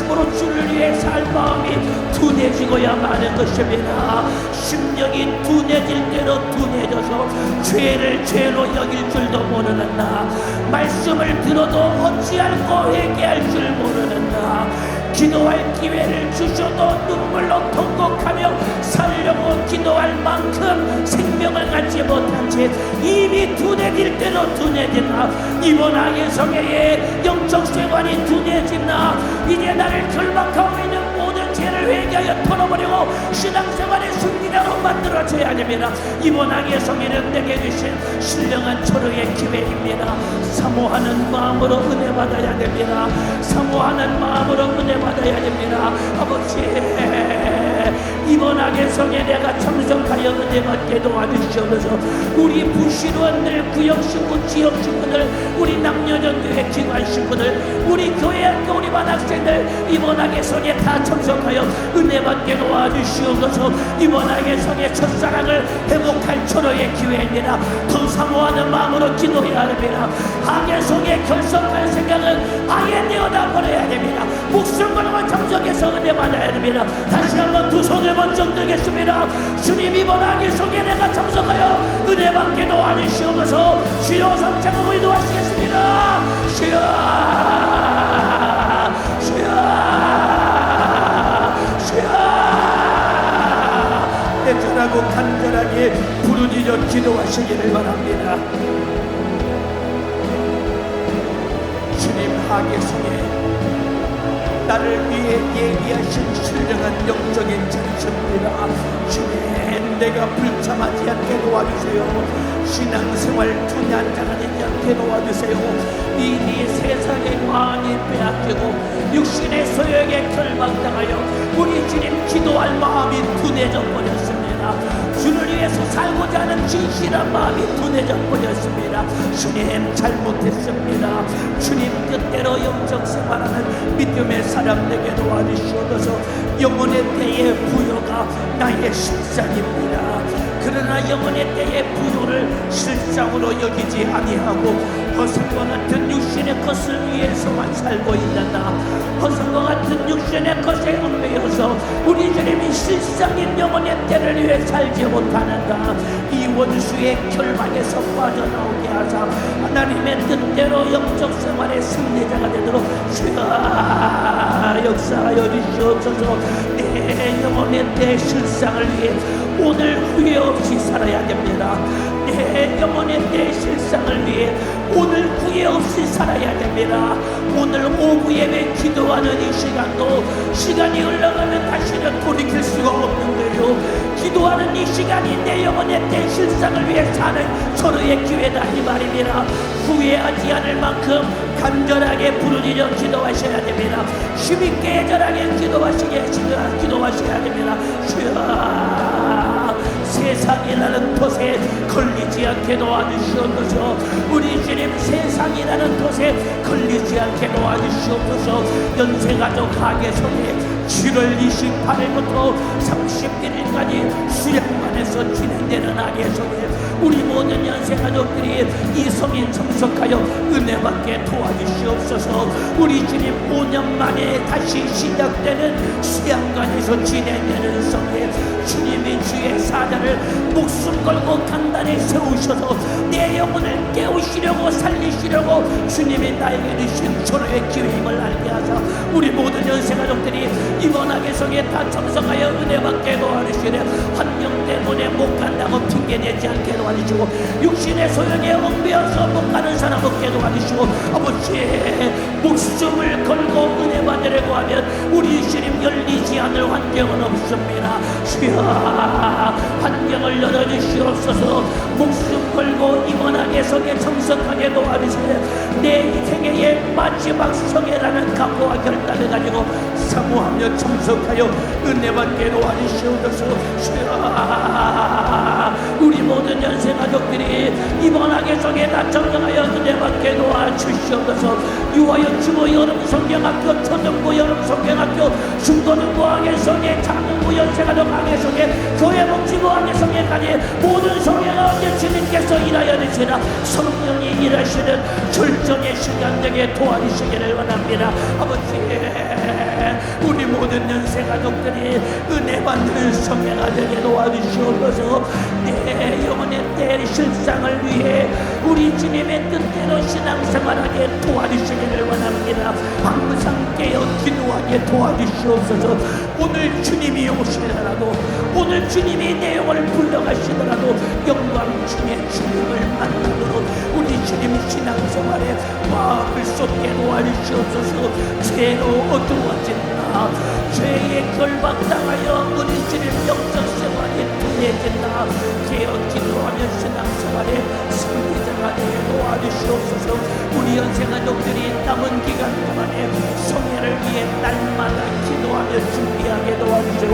참으로 주를 위해 살 마음이 둔해지고야 마는 것입니다. 심령이 둔해질 대로 둔해져서 죄를 죄로 여길 줄도 모르는 나, 말씀을 들어도 어찌할꼬 회개할 줄 모르는 나, 기도할 기회를 주셔도 눈물로 통곡하며 살려고 기도할 만큼 생명을 갖지 못한 채 이미 둔해질 대로 둔해진다. 이번 악의 성회에 영적 생활이 둔해진다. 이제 나를 결박하고 있는 모든 죄를 회개하여 털어버리고 신앙생활의 승리자로 만들어져야 됩니다. 이번 악의 성회는 내게 주신 신령한 초로의 기회입니다. 사모하는 마음으로 은혜 받아야 됩니다. 사모하는 마음으로 은혜 받아야 됩니다. 아버지, 이번 악의 성에 내가 참석하여 은혜 받게 도와주시옵소서. 우리 부시루원들, 구역 식구, 지역 식구들, 우리 남녀전교회 기관 식구들, 우리 교회 학교 우리 반 학생들 이번 악의 성에 다 참석하여 은혜 받게 도와주시옵소서. 이번 악의 성의 첫사랑을 회복할 초로의 기회입니다. 더 사모하는 마음으로 기도해야 됩니다. 악의 성에 결석할 생각은 아예 내어놔버려야 됩니다. 목숨 걸고 참석해서 은혜 받아야 됩니다. 다시 한번 두 손을 번쩍 들겠습니다. 주님, 이번 악의 성에 내가 참석하여 은혜 받게 도와주시옵소서. 주여, 성창하고 인도하시겠습니다. 주여, 주여, 주여. 애절하고 간절하게 부르짖어 기도하시기를 바랍니다. 주님, 악의 성에 나를 위해 예비하신 신령한 영적인 잔치입니다. 주님, 내가 불참하지 않게 도와주세요. 신앙생활 둔한장하지 않게 도와주세요. 이미 세상의 마음이 빼앗기고 육신의 소욕에 결박당하여 우리 주님 기도할 마음이 둔해져 버렸습니다. 주를 위해서 살고자 하는 진실한 마음이 둔해져 버렸습니다. 주님, 잘못했습니다. 주님 뜻대로 영적 생활하는 믿음의 사람 되게 도와주시옵소서. 영혼의 때의 부요가 나의 실상입니다. 그러나 영혼의 때의 부요를 실상으로 여기지 아니하고 허상과 같은 육신의 것을 위해서만 살고 있는 나, 허상과 같은 육신의 것에 얽매여서 우리 주님이 실상인 영혼의 때를 위해 살지 못하는가, 이 원수의 결박에서 빠져나오게 하사 하나님의 뜻대로 영적 생활의 승리자가 되도록 주여 역사하여 주시옵소서. 내 영혼의 때 실상을 위해 오늘 후회 없이 살아야 됩니다. 내 영혼의 때 실상을 위해 오늘 후회 없이 살아야 됩니다. 오늘 오후 예배 기도하는 이 시간도 시간이 흘러가면 다시는 돌이킬 수가 없는 거예요. 기도하는 이 시간이 내 영혼의 때 실상을 위해 사는 서로의 기회다 이 말입니다. 후회하지 않을 만큼 간절하게 부르짖어 기도하셔야 됩니다. 힘있게 애절하게 기도하셔야 됩니다. 주여, 세상이라는 덫에 걸리지 않게 도와주시옵소서. 우리 주님 세상이라는 덫에 걸리지 않게 도와주시옵소서. 연세가족 가게성에 7월 28일부터 31일까지 수양관에서 진행되는 하계성에 우리 모든 연세가족들이 이 성에 참석하여 은혜받게 도와주시옵소서. 우리 주님 5년 만에 다시 시작되는 수양관에서 진행되는 성에 주님이 주의 사자를 목숨 걸고 단단히 세우셔서 내 영혼을 깨우시려고 살리시려고 주님이 나에게 주신 초로의 기회임을 알게 하사 우리 모든 연세가족들이 이번 하계성에 다 참석하여 은혜받게 도와주시려 환경 때문에 못 간다고 핑계내지 않게 도와주시고 육신의 소용에 엉매어서 못 가는 사람 없게 도와주시고 아버지의 목숨을 걸고 은혜 받으려고 하면 우리 주님 열리지 않을 환경은 없습니다. 주여 환경을 열어주시옵소서. 목숨 걸고 이번 하계성에 참석하게 도와주시려 내 인생의 마지막 성회라는 각오와 결단을 가지고 사모하며 참석하여 은혜받게 도와주시옵소서. 주여 우리 모든 연세가족들이 이번 하계성에 다 참석하여 은혜받게 도와주시옵소서. 유아연 주보 여름성경학교 초등부 여름성경학교 중고등부 하계성에 장흥부 연세가족 하계성에 교회복지부 하계성에까지 모든 성회가 언제 주님께서 일하여 주시나 성령이 일하시는 절정의 시간 되게 도와주시기를 원합니다. 아버지 우리 모든 연세가족들이 은혜받는 성회가 되게 도와주시옵소서. 내 영혼의 때 실상을 위해 우리 주님의 뜻대로 신앙생활하게 도와주시기를 원합니다. 항상 깨어 기도하게 도와주시옵소서. 오늘 주님이 오시더라도 오늘 주님이 내 영혼을 불러가시더라도 영광 중에 주님을 만나도록 우리 주님 신앙생활에 마음을 쏟게 도와주시옵소서. 죄로 어두워진다 죄에 결박당하여 우리 주님 영적생활에 둔해진다 깨어 기도하며 신앙생활에 승리자가 되게 도와주시옵소서. 우리 연세가족들이 남은 기간 동안에 성회를 위해 날마다 기도하며 준비하게 도와주시고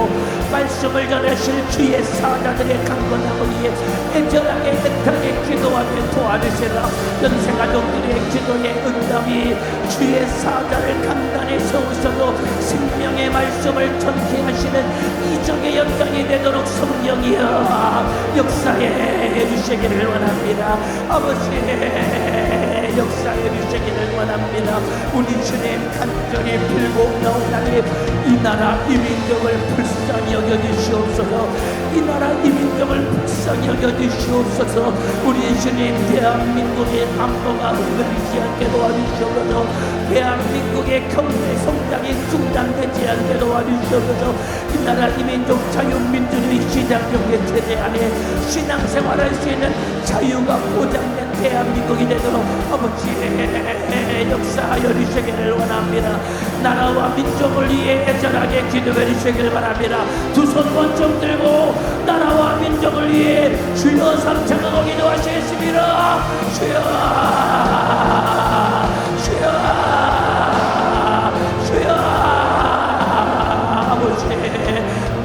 말씀을 전하실 주의 사자들의 강건함을 위해 애절하게 애타게 기도하며 도와주시라. 연세가족들의 기도의 응답이 주의 사자를 강단에 세우셔도 생명의 말씀을 전케하시는 이적의 연장이 되도록 성령이여 역사해 주시기를 원합니다. 아버지 역사해 주시기를 원합니다. 우리 주님 간절히 빌고 나오나니 이 나라 이 민족을 불쌍히 여겨주시옵소서. 이 나라 이 민족을 불쌍히 여겨주시옵소서. 우리 주님 대한민국의 안보가 흔들리지 않게 도와주시옵소서. 대한민국의 경제 성장이 중단되지 않게 도와주시옵소서. 이 나라 이 민족 자유민주주의 시장경제 체제 안에 신앙생활할 수 있는 자유가 보장된 대한민국이 되도록 아버지의 역사하여 주시기를 원합니다. 나라와 민족을 위해 애절하게 기도해 주시기를 바랍니다. 두 손 번쩍 들고 나라와 민족을 위해 주여 삼창하고 기도하시겠습니다. 주여 주여 주여 아버지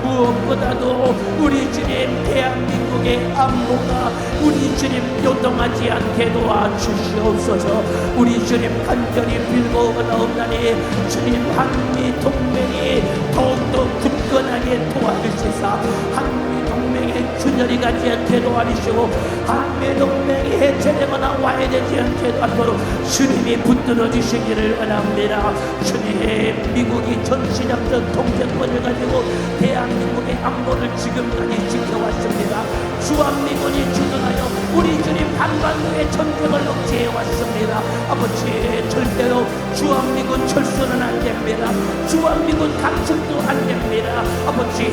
무엇보다도 우리 주님 대한민국의 안보가 우리 주님 요동하지 않게 도와주시옵소서. 우리 주님 간절히 빌고 나옵나니 주님 한미 동맹이 더욱더 굳건하게 도와주시사 한미 동맹의 균열이 가지 않게 도와주시고 한미 동맹이 해체되거나 와해되지 않게 하도록 주님이 붙들어 주시기를 원합니다. 주님 미국이 전시작전 통제권을 가지고 대한민국의 안보를 지금까지 지켜왔습니다. 주한미군이 주둔하여 우리 주님 한반도의 전쟁을 억제해왔습니다. 아버지 절대로 주한미군 철수는 안됩니다. 주한미군 감축도 안됩니다. 아버지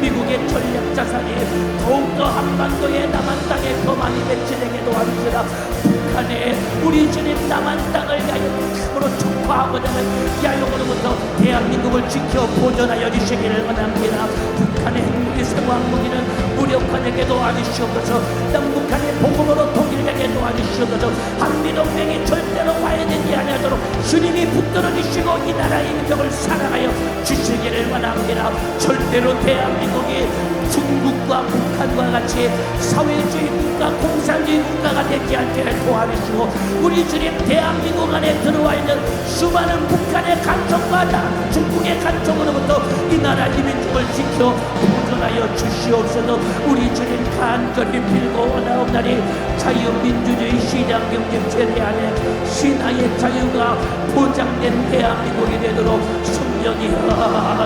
미국의 전략자산이 더욱더 한반도의 남한 땅에 더 많이 배치되게 도와주시라. 북한에 우리 주님 남한 땅을 야욕으로 촉파하고자 하는 야욕으로부터 대한민국을 지켜 보존하여 주시기를 원합니다. 북한의 핵무기 생화무기는 무력화되게 도와주시옵소서. 남북한의 복음으로 통일되게 도와주시옵소서. 한미동맹이 절대로 와해되지 아니하도록 주님이 붙들어 주시고 이 나라의 민족을 사랑하여 주시기를 원합니다. 절대로 대한민국이 중국과 북한과 같이 사회주의 국가, 공산주의 국가가 되지 않게 도와주시고, 우리 주님 대한민국 안에 들어와 있는 수많은 북한의 간통과 중국의 간통으로부터 이 나라 이민족을 지켜 보존하여 주시옵소서. 우리 주님 간절히 빌고 원하옵나니 자유민주주의 시장경제 체제 안에 신앙의 자유가 보장된 대한민국이 되도록 성령이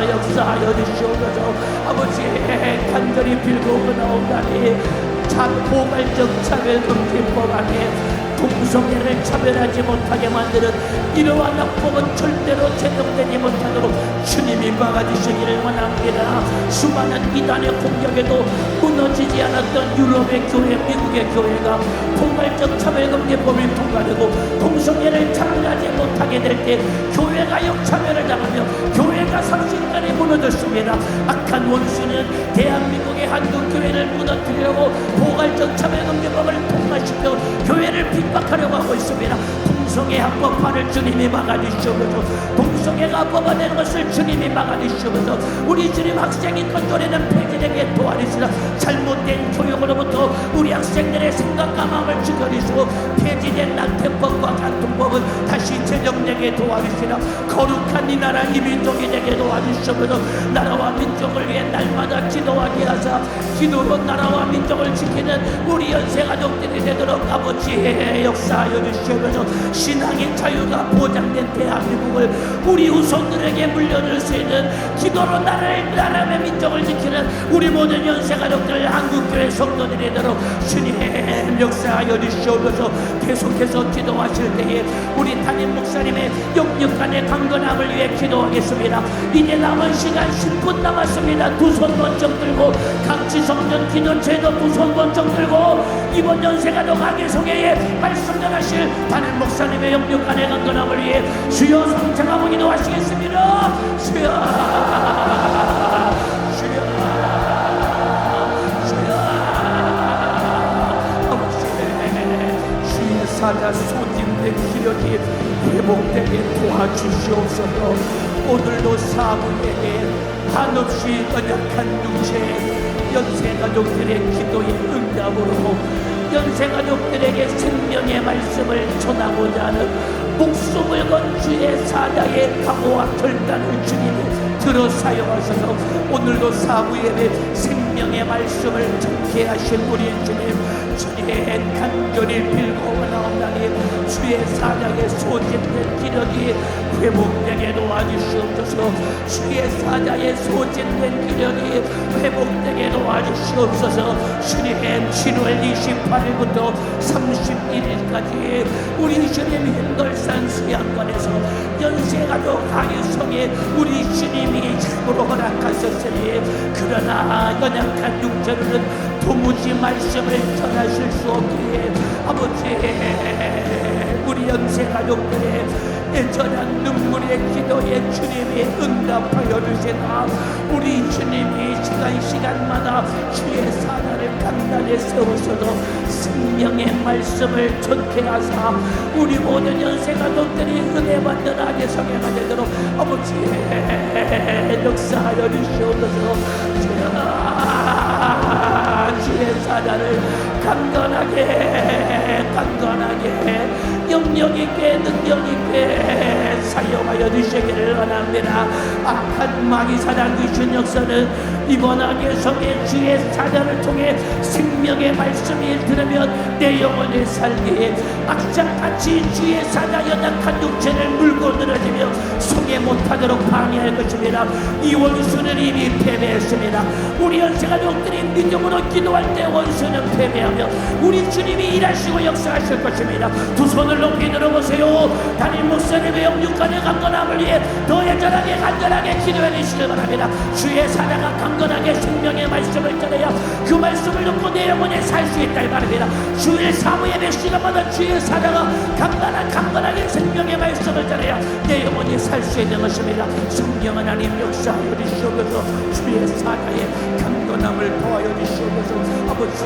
역사하여 주시옵소서. 아버지 간절히 빌고 원하옵나니 포괄적 차별금지법 안에 동성애를 차별하지 못하게 만드는 이러한 악법은 절대로 제정되지 못하도록 주님이 막아주시기를 원합니다. 수많은 이단의 공격에도 무너지지 않았던 유럽의 교회, 미국의 교회가 포괄적 차별금지법이 통과되고 동성애를 차별하지 못하게 될 때 교회가 역차별을 당하며 교회가 상식간에 무너졌습니다. 악한 원수는 대한민국의 한국 교회를 무너뜨리려고 포괄적 차별금지법을 통과시켜 교회를 핍박하려고 하고 있습니다. 동성애 합법화를 주님이 막아주시옵소서. 동성애가 합법화되는 것을 주님이 막아주시옵소서. 우리 주님 학생이 건조리는 폐지되게 도와주시라. 잘못된 교육으로부터 우리 학생들의 생각과 마음을 지켜주시고 폐지된 낙태법과 간통법은 다시 제정되게 도와주시라. 거룩한 이 나라 이 민족이 되게 도와주시옵소서. 나라와 민족을 위해 날마다 기도하게 하사 기도로 나라와 민족을 지키는 우리 연세가족들이 되도록 아버지의 역사하여 주시옵소서. 신앙의 자유가 보장된 대한민국을 우리 후손들에게 물려줄 수 있는 기도로 나라의 민족을 지키는 우리 모든 연세가족들 한국교회 성도들이 되도록 주님 역사하여 주시옵소서. 계속해서 기도하실 때에 우리 담임 목사님의 영육간의 강건함을 위해 기도하겠습니다. 이제 남은 시간 10분 남았습니다. 두 손 번쩍 들고 강지성전 기도체도 두 손 번쩍 들고 이번 연세가족 악의성회에 말씀 전하실 담임 목사님의 영육간의 강건함을 위해 주여 성장하고 기도하시겠습니다. 주여 사자 소진된 기력이 회복되게 도와주시옵소서. 오늘도 사무에게 한없이 연약한 육체 연세가족들의 기도의 응답으로 연세가족들에게 생명의 말씀을 전하고자 하는 목숨을 건 주의 사자의 각오와 결단을 주님이 들어 사용하셔서 오늘도 사무예배 생명의 말씀을 전케 하신 우리 주님 간절히 빌고 원하옵나니 주의 사자의 소진된 기력이 회복되게 도와주시옵소서. 주의 사자의 소진된 기력이 회복되게 도와주시옵소서. 주님 7월 28일부터 31일까지 우리 주님 힘돌산 수양관에서 연세가족 강유성에 우리 주님이 참으로 허락하셨으니 그러나 연약한 육체로는 도무지 말씀을 전하실 수 없기에 아버지 우리 연세가족들의 애절한 눈물의 기도에 주님이 응답하여 주시나 우리 주님이 시간마다 주의 사자를 단단히 세우셔도 생명의 말씀을 전케 하사 우리 모든 연세가족들이 은혜 받는 악의 성회가 되도록 아버지 역사하여 주시옵소서. 주의 사자를 강건하게 영역있게 능력있게 사용하여 주시기를 원합니다. 악한 마귀사단 귀신 역사는 이번 악의 성에 주의 사자를 통해 생명의 말씀이 들으면 내 영혼을 살게 악장같이 주의 사자 연약한 육체를 물고 늘어지며 성에 못하도록 방해할 것입니다. 이 원수는 이미 패배했습니다. 우리 연세가족들이 믿음으로 기도할 때 원수는 패배하며 우리 주님이 일하시고 역사하실 것입니다. 두 손을 높이 들어보세요. 담임 목사님의 영육간의 강건함을 위해 더 애절하게 간절하게 기도해 주시길 바랍니다. 주의 사자가 강건하게 생명의 말씀을 전해야 그 말씀을 듣고 내 영혼에 살 수 있다 이 말입니다. 주일 사무예배 시간마다 주의 사자가 강건하게 생명의 말씀을 전해야 내 영혼이 살 수 있는 것입니다. 성령 하나님 역사하여 주시옵소서. 주의 사자의 강건함을 도와여 주시옵소서. 아버지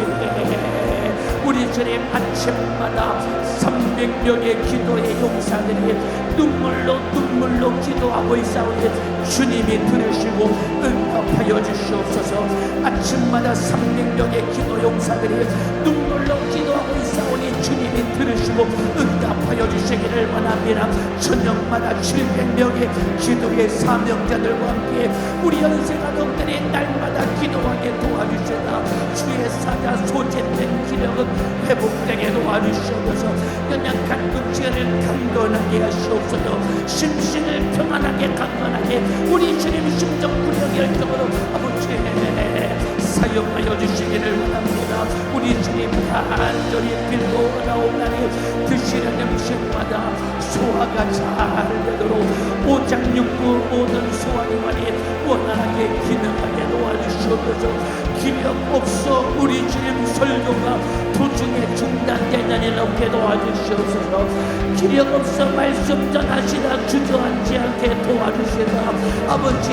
우리 주님 아침마다 300명의 기도의 용사들이 눈물로 기도하고 있사오니 주님이 들으시고 응답하여 주시옵소서. 아침마다 300명의 기도 용사들이 눈물로 기도하고 있사오니 주님이 들으시고 응답하여 주시기를 원합니다. 저녁마다 700명의 기도의 사명자들과 함께 우리 연세 가족들이 날마다 기도하게 도와주시다. 주의 사자 소진된 기력은 회복되게 도와주시옵소서. 연약한 육체를 강건하게 하시옵소서. 심신을 평안하게 강건하게 우리 주님 심정 구력 열정으로 아버지 사용하여 주시기를 원합니다. 우리 주님 간절히 빌고 나오나니 드시는 음식마다 소화가 잘 되도록 오장육부 모든 소화기관이 원활하게 기능하게 도와주시옵소서. 기력 없어 우리 주님 설교가 도중에 중단되는 일 없게 도와주시옵소서. 기력 없어 말씀 전하시다 주저앉지 않게 도와주시다. 아버지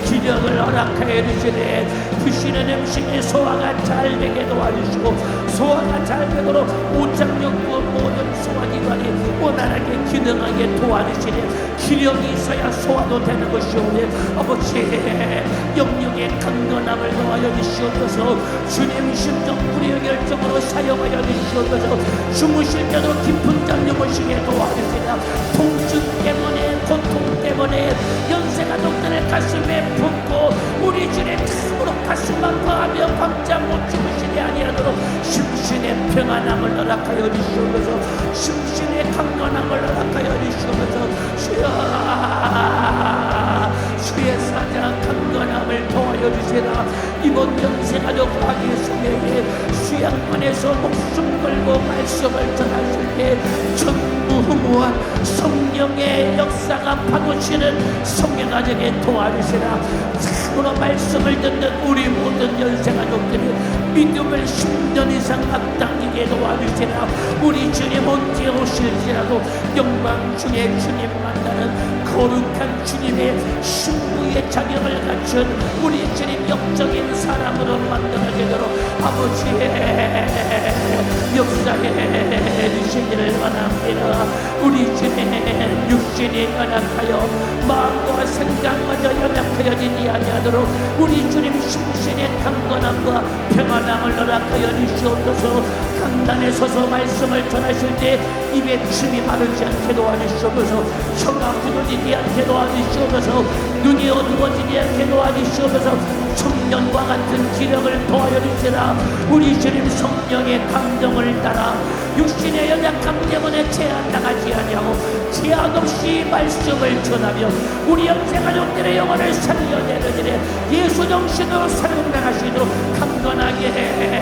기력을 허락하여 주시되 드시는 음식이 소화가 잘 되게 도와주시고 소화가 잘 되도록 오장육부 모든 소화기관이 원활하게 기능하게 도와주시되 기력이 있어야 소화도 되는 것이오니 아버지 영역의 강건함을 더하여 주시옵소서. 주님 심정 불의 열정으로 사용하여 주시옵소서. 주무실 때도 깊은 잠 주무시게 도와주시라. 통증 때문에 고통 때문에 연세 가족들의 가슴에 품고 우리 주님 참으로 가슴 아파하며 밤잠 못 주무시게 아니하도록 심신의 평안함을 허락하여 주시옵소서. 심신의 강건함을 허락하여 주시옵소서. 주의 사자 강건함을 도와여 주시라. 이번 연세가족 하기 속에 수양관에서 목숨 걸고 말씀을 전하실 때 전무후무한 성령의 역사가 파고치는 성령가족에 도와주시라. 참으로 말씀을 듣는 우리 모든 연세가족들이 믿음을 10년 이상 앞당기게 도와주시라. 우리 주님 언제 오실지라도 영광 중에 주님 만나는 거룩한 주님의 신부의 자격을 갖춘 우리 주님 영적인 사람으로 만들어지도록 아버지의 역사해 주시기를 원합니다. 우리 주님 육신이 연약하여 마음과 생각마저 연약하여지지 아니하도록 우리 주님 심신의 강건함과 평안함을 허락하여 주시옵소서. 강단에 서서 말씀을 전하실 때 입에 침이 마르지 않게 도와주시옵소서. 혀가 굳어지지 않게 도와주시옵소서. 눈이 어두워지지 않게 도와주시옵소서. 청년과 같은 기력을 도와여 주시라. 우리 주님 성령의 감동을 따라 육신의 연약함 때문에 제한당하지 아니하고 제한 없이 말씀을 전하며 우리 영생가족들의 영혼을 살려내는 일에 예수 정신으로 살아나가시도록 강건하게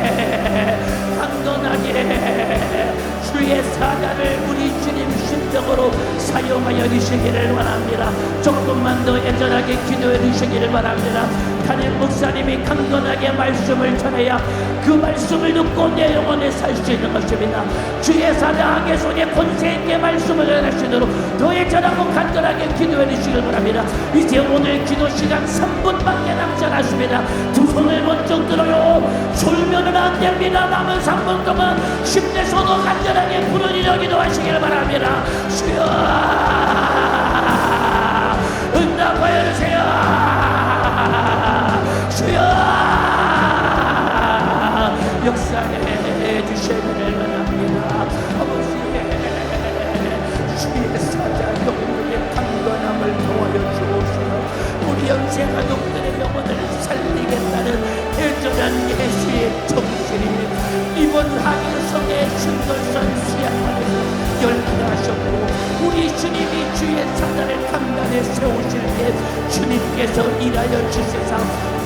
주의 사자를 우리 주님 심정으로 사용하여 주시기를 원합니다. 조금만 더 애절하게 기도해 주시기를 바랍니다. 담임 목사님이 강건하게 말씀을 전해야 그 말씀을 듣고 내 영혼에 살 수 있는 것입니다. 주의 사자 하게 손에 권세 있게 말씀을 전하시도록 더 애절하고 간절하게 기도해 주시기를 바랍니다. 이제 오늘 기도 시간 3분밖에 남지 않았습니다. 두 손을 번쩍 들어요. 졸면은 안 됩니다. 남은 3분 동안 힘내서도 간절하게 부르짖어 기도하시기를 바랍니다. 주여 응답하여 주세요. 주여 역사해 주시기를 원합니다. 아버지 주의 사자 영혼의 강건함을 도와여 주옵소서. 우리 연세가족들의 영혼을 살리겠다는 애절한 예수의 정신이 이번 하늘성의 신돌선 수양관에서 열리하셨고 우리 주님이 주의 사자를 강단에 세우실 때 주님께서 일하여 주시사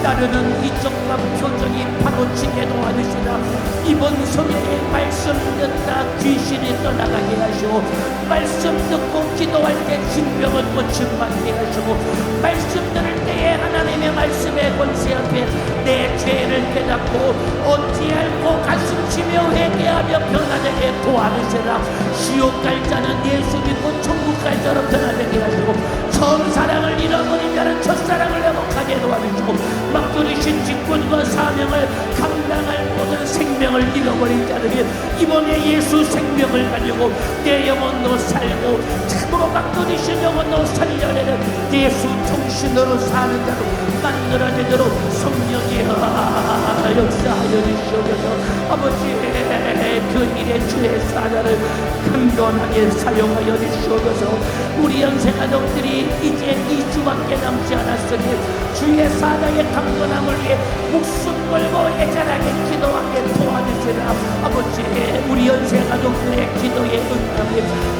따르는 이정과 표정이 파고치게 도와주시라. 이번 성회에 말씀 듣다 귀신이 떠나가게 하시고 말씀 듣고 기도할 때 신병은 고침받게 하시고 말씀 들을 때에 하나님의 말씀의 권세 앞에 내 죄를 깨닫고 어찌 알고 가슴 치며 회개하며 변화되게 도와주시라. 지옥 갈 자는 예수 믿고 천국 갈 자로 변화되게 하시고 처음 사랑을 잃어버린 자는 첫사랑을 회복하게 도와주시고 막두리신 직분과 사명을 감당할 모든 생명을 잃어버린 자들이 이번에 예수 생명을 가지고 내 영혼도 살고 참으로 막도되신 영혼도 살려내는 예수 정신으로 사는 자로 만들어내도록 성령이여 역사하여 주시옵소서. 아버지 그 일에 주의 사자를 강건하게 사용하여 주시옵소서. 우리 연세가족들이 이제 2주밖에 남지 않았으니 주의 사자의 강건함을 위해 목숨 걸고 애절하게 기도하게 도와주시라. 아버지 우리 연세가족들의 기도의 응답이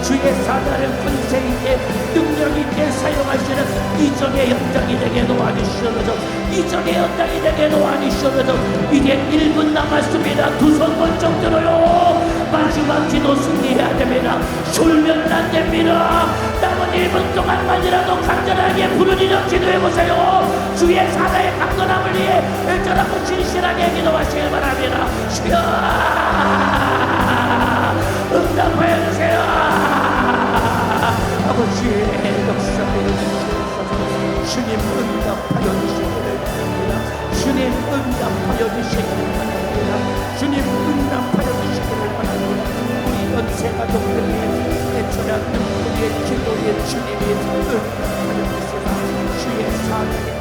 주의 사자를 권세 있게 능력 있게 사용하시는 이전의 현장이 되게 도와주시옵소서. 이전의 현장이 되게 도와주시옵소서. 이제 1분 남았습니다. 두 손 번쩍 들어요. 마지막 기도 승리해야 됩니다. 졸면 안 됩니다. 남은 1분 동안만이라도 간절하게 부르짖어 기도해보세요. 주의 사자의 강건함을 위해 일절하고 진실하게 기도하시길 바랍니다. 주여 응답하여 주세요. 아버지 역사하여 주시옵소서. 주님 응답하여 주시기를 바랍니다. 주님 응답하여 주시기를 바랍니다. 주님 응답하여 주시기를 바랍니다. 우리 연세가족들이 애절한 우리의 기도에 주님이 응답하여 주시라. 주의 사랑에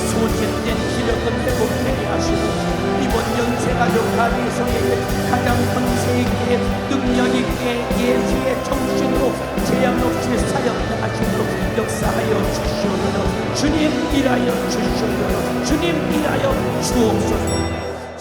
소진된 기력은 회복되게 하시고 이번 연세가족 가비성에게 가장 권세 있게 능력 있게 예수의 정신으로 제한 없이 사역하시도록 역사하여 주시옵소서. 주님 일하여 주시옵소서. 주님 일하여 주옵소서.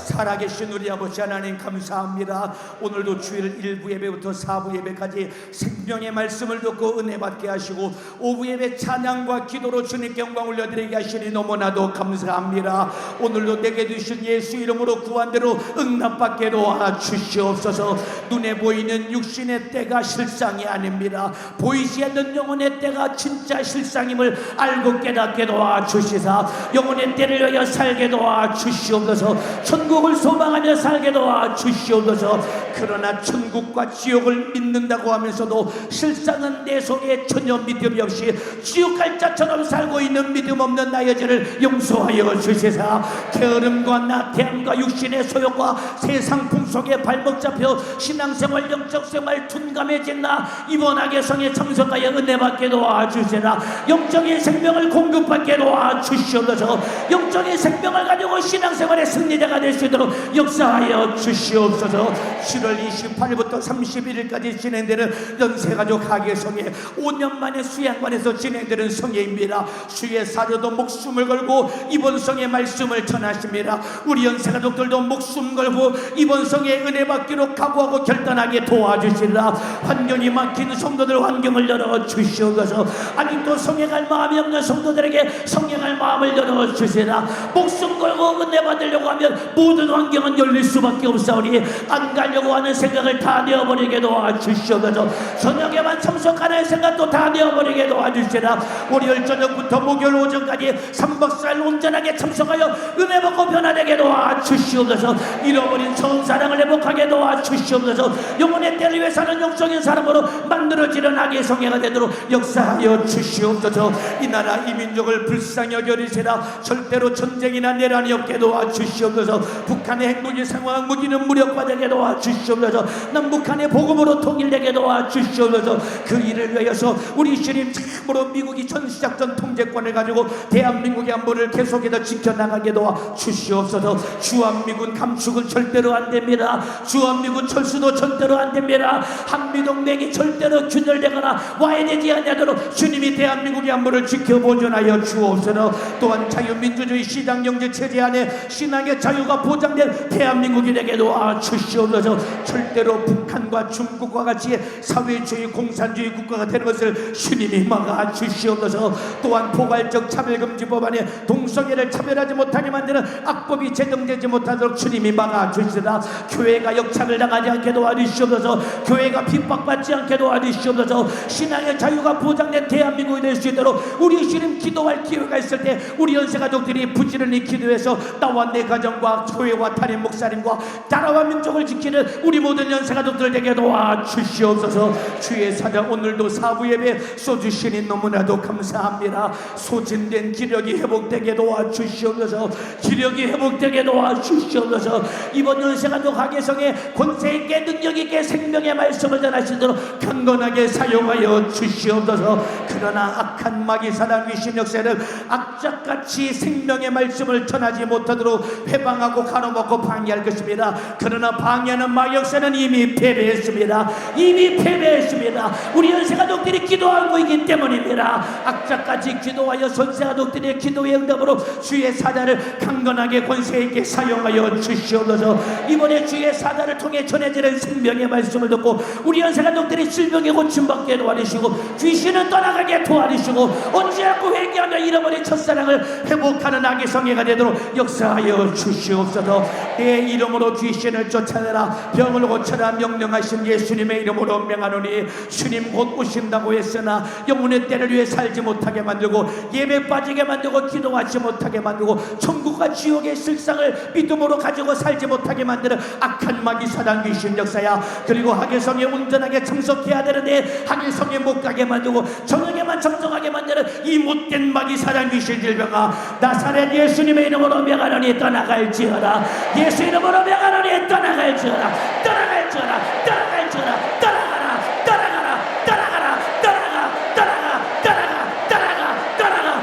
살아계신 우리 아버지 하나님 감사합니다. 오늘도 주일 1부 예배부터 4부 예배까지 생명의 말씀을 듣고 은혜 받게 하시고 오후 예배 찬양과 기도로 주님께 영광 올려드리게 하시니 너무나도 감사합니다. 오늘도 내게 주신 예수 이름으로 구한대로 응답받게 도와주시옵소서. 눈에 보이는 육신의 때가 실상이 아닙니다. 보이지 않는 영혼의 때가 진짜 실상임을 알고 깨닫게 도와주시사 영혼의 때를 위하여 살게 도와주시옵소서. 천국을 소망하며 살게 도와주시옵소서. 그러나 천국과 지옥을 믿는다고 하면서도 실상은 내 속에 전혀 믿음이 없이 지옥 갈 자처럼 살고 있는 믿음 없는 나의 죄를 용서하여 주시사 게으름과 나태함과 육신의 소욕과 세상 풍속에 발목 잡혀 신앙생활 영적생활 둔감해진 나 이번 악의 성에 참석하여 은혜 받게 도와주시라. 영적인 생명을 공급받게 도와주시옵소서. 영적인 생명을 가지고 신앙생활의 승리자가 될 수 있도록 역사하여 주시옵소서. 7월 28일부터 31일까지 진행되는 연세가족 가게성회 5년 만에 수양관에서 진행되는 성회입니다. 주의 사료도 목숨을 걸고 이번 성의 말씀을 전하십니다. 우리 연세가족들도 목숨 걸고 이번 성의 은혜 받기로 각오하고 결단하게 도와주시라. 환경이 막힌 성도들 환경을 열어주시옵소서. 아직도 성행할 마음이 없는 성도들에게 성행할 마음을 열어주시라. 목숨 걸고 은혜 받으려고 하면 모든 환경은 열릴 수밖에 없사오니 안 가려고 하는 생각을 다 내어버리게 도와주시옵소서. 저녁에만 참석하는 생각도 다 내어버리게 도와주시라. 월요일 저녁부터 목요일 오전까지 3박 4일 온전하게 참석하여 은혜 받고 변화되게 도와주시옵소서. 잃어버린 처음 사랑을 회복하게 도와주시옵소서. 영혼의 때를 위해 사는 영적인 사람으로 만들어지는 악의 성회가 되도록 역사하여 주시옵소서. 이 나라 이 민족을 불쌍히 여겨주시라. 절대로 전쟁이나 내란이 없게 도와주시옵소서. 북한의 핵무기 상황 무기는 무력화되게 도와주시옵소서. 남북한의 복음으로 통일되게 도와주시옵소서. 그 일을 위하여서 우리 주님 참으로 미국이 전시작전 통제권을 가지고 대한민국의 안보를 계속해서 지켜나가게 도와주시옵소서. 주한미군 감축은 절대로 안됩니다. 주한미군 철수도 절대로 안됩니다. 한미동맹이 절대로 균열되거나 와해되지 않도록 주님이 대한민국의 안보를 지켜보존하여 주옵소서. 또한 자유민주주의 시장경제 체제 안에 신앙의 자유가 보장된 대한민국이 되게 도와주시옵소서. 절대로 북한과 중국과 같이 사회주의 공산주의 국가가 되는 것을 주님이 막아주시옵소서. 또한 포괄적 차별금지법 안에 동성애를 차별하지 못하게 만드는 악법이 제정되지 못하도록 주님이 막아주시라. 교회가 역착을 당하지 않게 도와주시옵소서. 교회가 핍박받지 않게 도와주시옵소서. 신앙의 자유가 보장된 대한민국이 될 수 있도록 우리 주님 기도할 기회가 있을 때 우리 연세가족들이 부지런히 기도해서 나와 내 가정과 교회와 담임 목사님과 나라와 민족을 지키는 우리 모든 연세가족들 되게 도와주시옵소서. 주의 사랑 오늘도 사부 예배 쏘주시니 너무나도 감사합니다. 소진된 기력이 회복되게 도와주시옵소서. 기력이 회복되게 도와주시옵소서. 이번 연세가족 하계성에 권세있게 능력있게 생명의 말씀을 전하시도록 강건하게 사용하여 주시옵소서. 그러나 악한 마귀 사단 귀신 역사는 악착같이 생명의 말씀을 전하지 못하도록 회방하고 가로막고 방해할 것입니다. 그러나 방해하는 마귀 역사는 이미 패배했습니다. 이미 패배했습니다. 우리 연세가족들이 기도하고 있기 때문입니다. 악착같이 기도하여 선세가족들의 기도의 응답으로 주의 사자를 강건하게 권세있게 사용하여 주시옵소서. 이번에 주의 사자를 통해 전해지는 생명의 말씀을 듣고 우리 연세가족들이 질병에 고침받게 도와주시고 귀신은 떠나가게 도와주시고 언제 않고 회개하며 잃어버린 첫사랑을 회복하는 악의 성회가 되도록 역사하여 주시옵소서. 내 이름으로 귀신을 쫓아내라 병을 고쳐라 명령하신 예수님의 이름으로 명하노니 주님 곧 오신다고 했으나 영혼의 때를 위해 살지 못하게 만들고 예배 빠지게 만들고 기도하지 못하게 만들고 천국과 지옥의 실상을 믿음으로 가지고 살지 못하게 만드는 악한 마귀 사단 귀신 역사야. 그리고 하계성에 온전하게 참석해야 되는데 하계성에 못 가게 만들고 저녁에만 정정하게 만드는 이 못된 마귀 사단 귀신 질병아, 나사렛 예수님의 이름으로 명하노니 떠나갈지어다. 예수 이름으로 명하노니 떠나갈지어다. 떠나갈지어다. 떠나갈지어다. 떠나가라. 떠나가라. 떠나가라. 떠나가. 떠나가. 떠나가. 떠나가. 떠나가.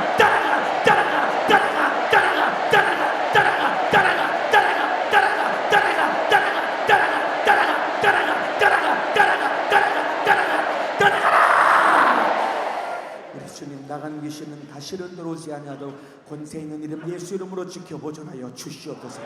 떠나가. 떠나가. 떠나가. 떠나가. 떠나가. 떠나가. 떠나가. 떠나가. 떠나가. 떠나가. 떠나가. 떠나가. 떠나가. 떠나가라. 우리 주님 나간 귀신은 다시는 들어오지 아니하도록 권세 있는 이름 예수 이름으로 지켜보존하여 주시옵소서.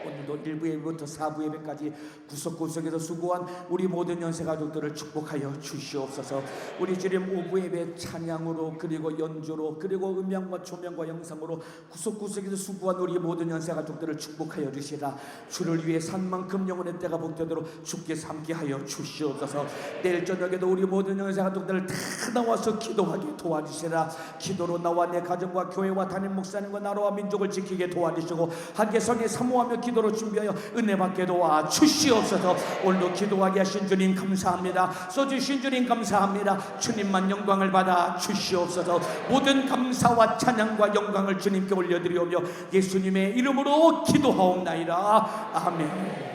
오늘도 1부 예배부터 4부 예배까지 구석구석에서 수고한 우리 모든 연세가족들을 축복하여 주시옵소서. 우리 주님 5부 예배 찬양으로 그리고 연주로 그리고 음향과 조명과 영상으로 구석구석에서 수고한 우리 모든 연세가족들을 축복하여 주시라. 주를 위해 산 만큼 영혼의 때가 복되도록 주께서 함께하여 주시옵소서. 내일 저녁에도 우리 모든 연세가족들을 다 나와서 기도하게 도와주시라. 기도로 나와 내 가정과 교회와 담임 목사님과 나라와 민족을 지키게 도와주시고 한계성에 사모하며 기도로 준비하여 은혜 받게 도와 주시옵소서. 오늘도 기도하게 하신 주님 감사합니다. 써주신 주님 감사합니다. 주님만 영광을 받아 주시옵소서. 모든 감사와 찬양과 영광을 주님께 올려드리오며 예수님의 이름으로 기도하옵나이다. 아멘.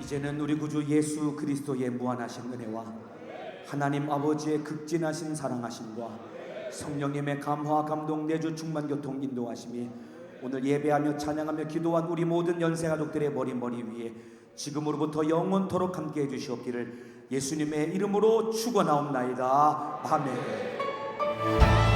이제는 우리 구주 예수 그리스도의 무한하신 은혜와 하나님 아버지의 극진하신 사랑하심과 성령님의 감화 감동 내주 충만 교통 인도하심이 오늘 예배하며 찬양하며 기도한 우리 모든 연세가족들의 머리 위에 지금으로부터 영원토록 함께 해주시옵기를 예수님의 이름으로 축원하옵나이다. 아멘.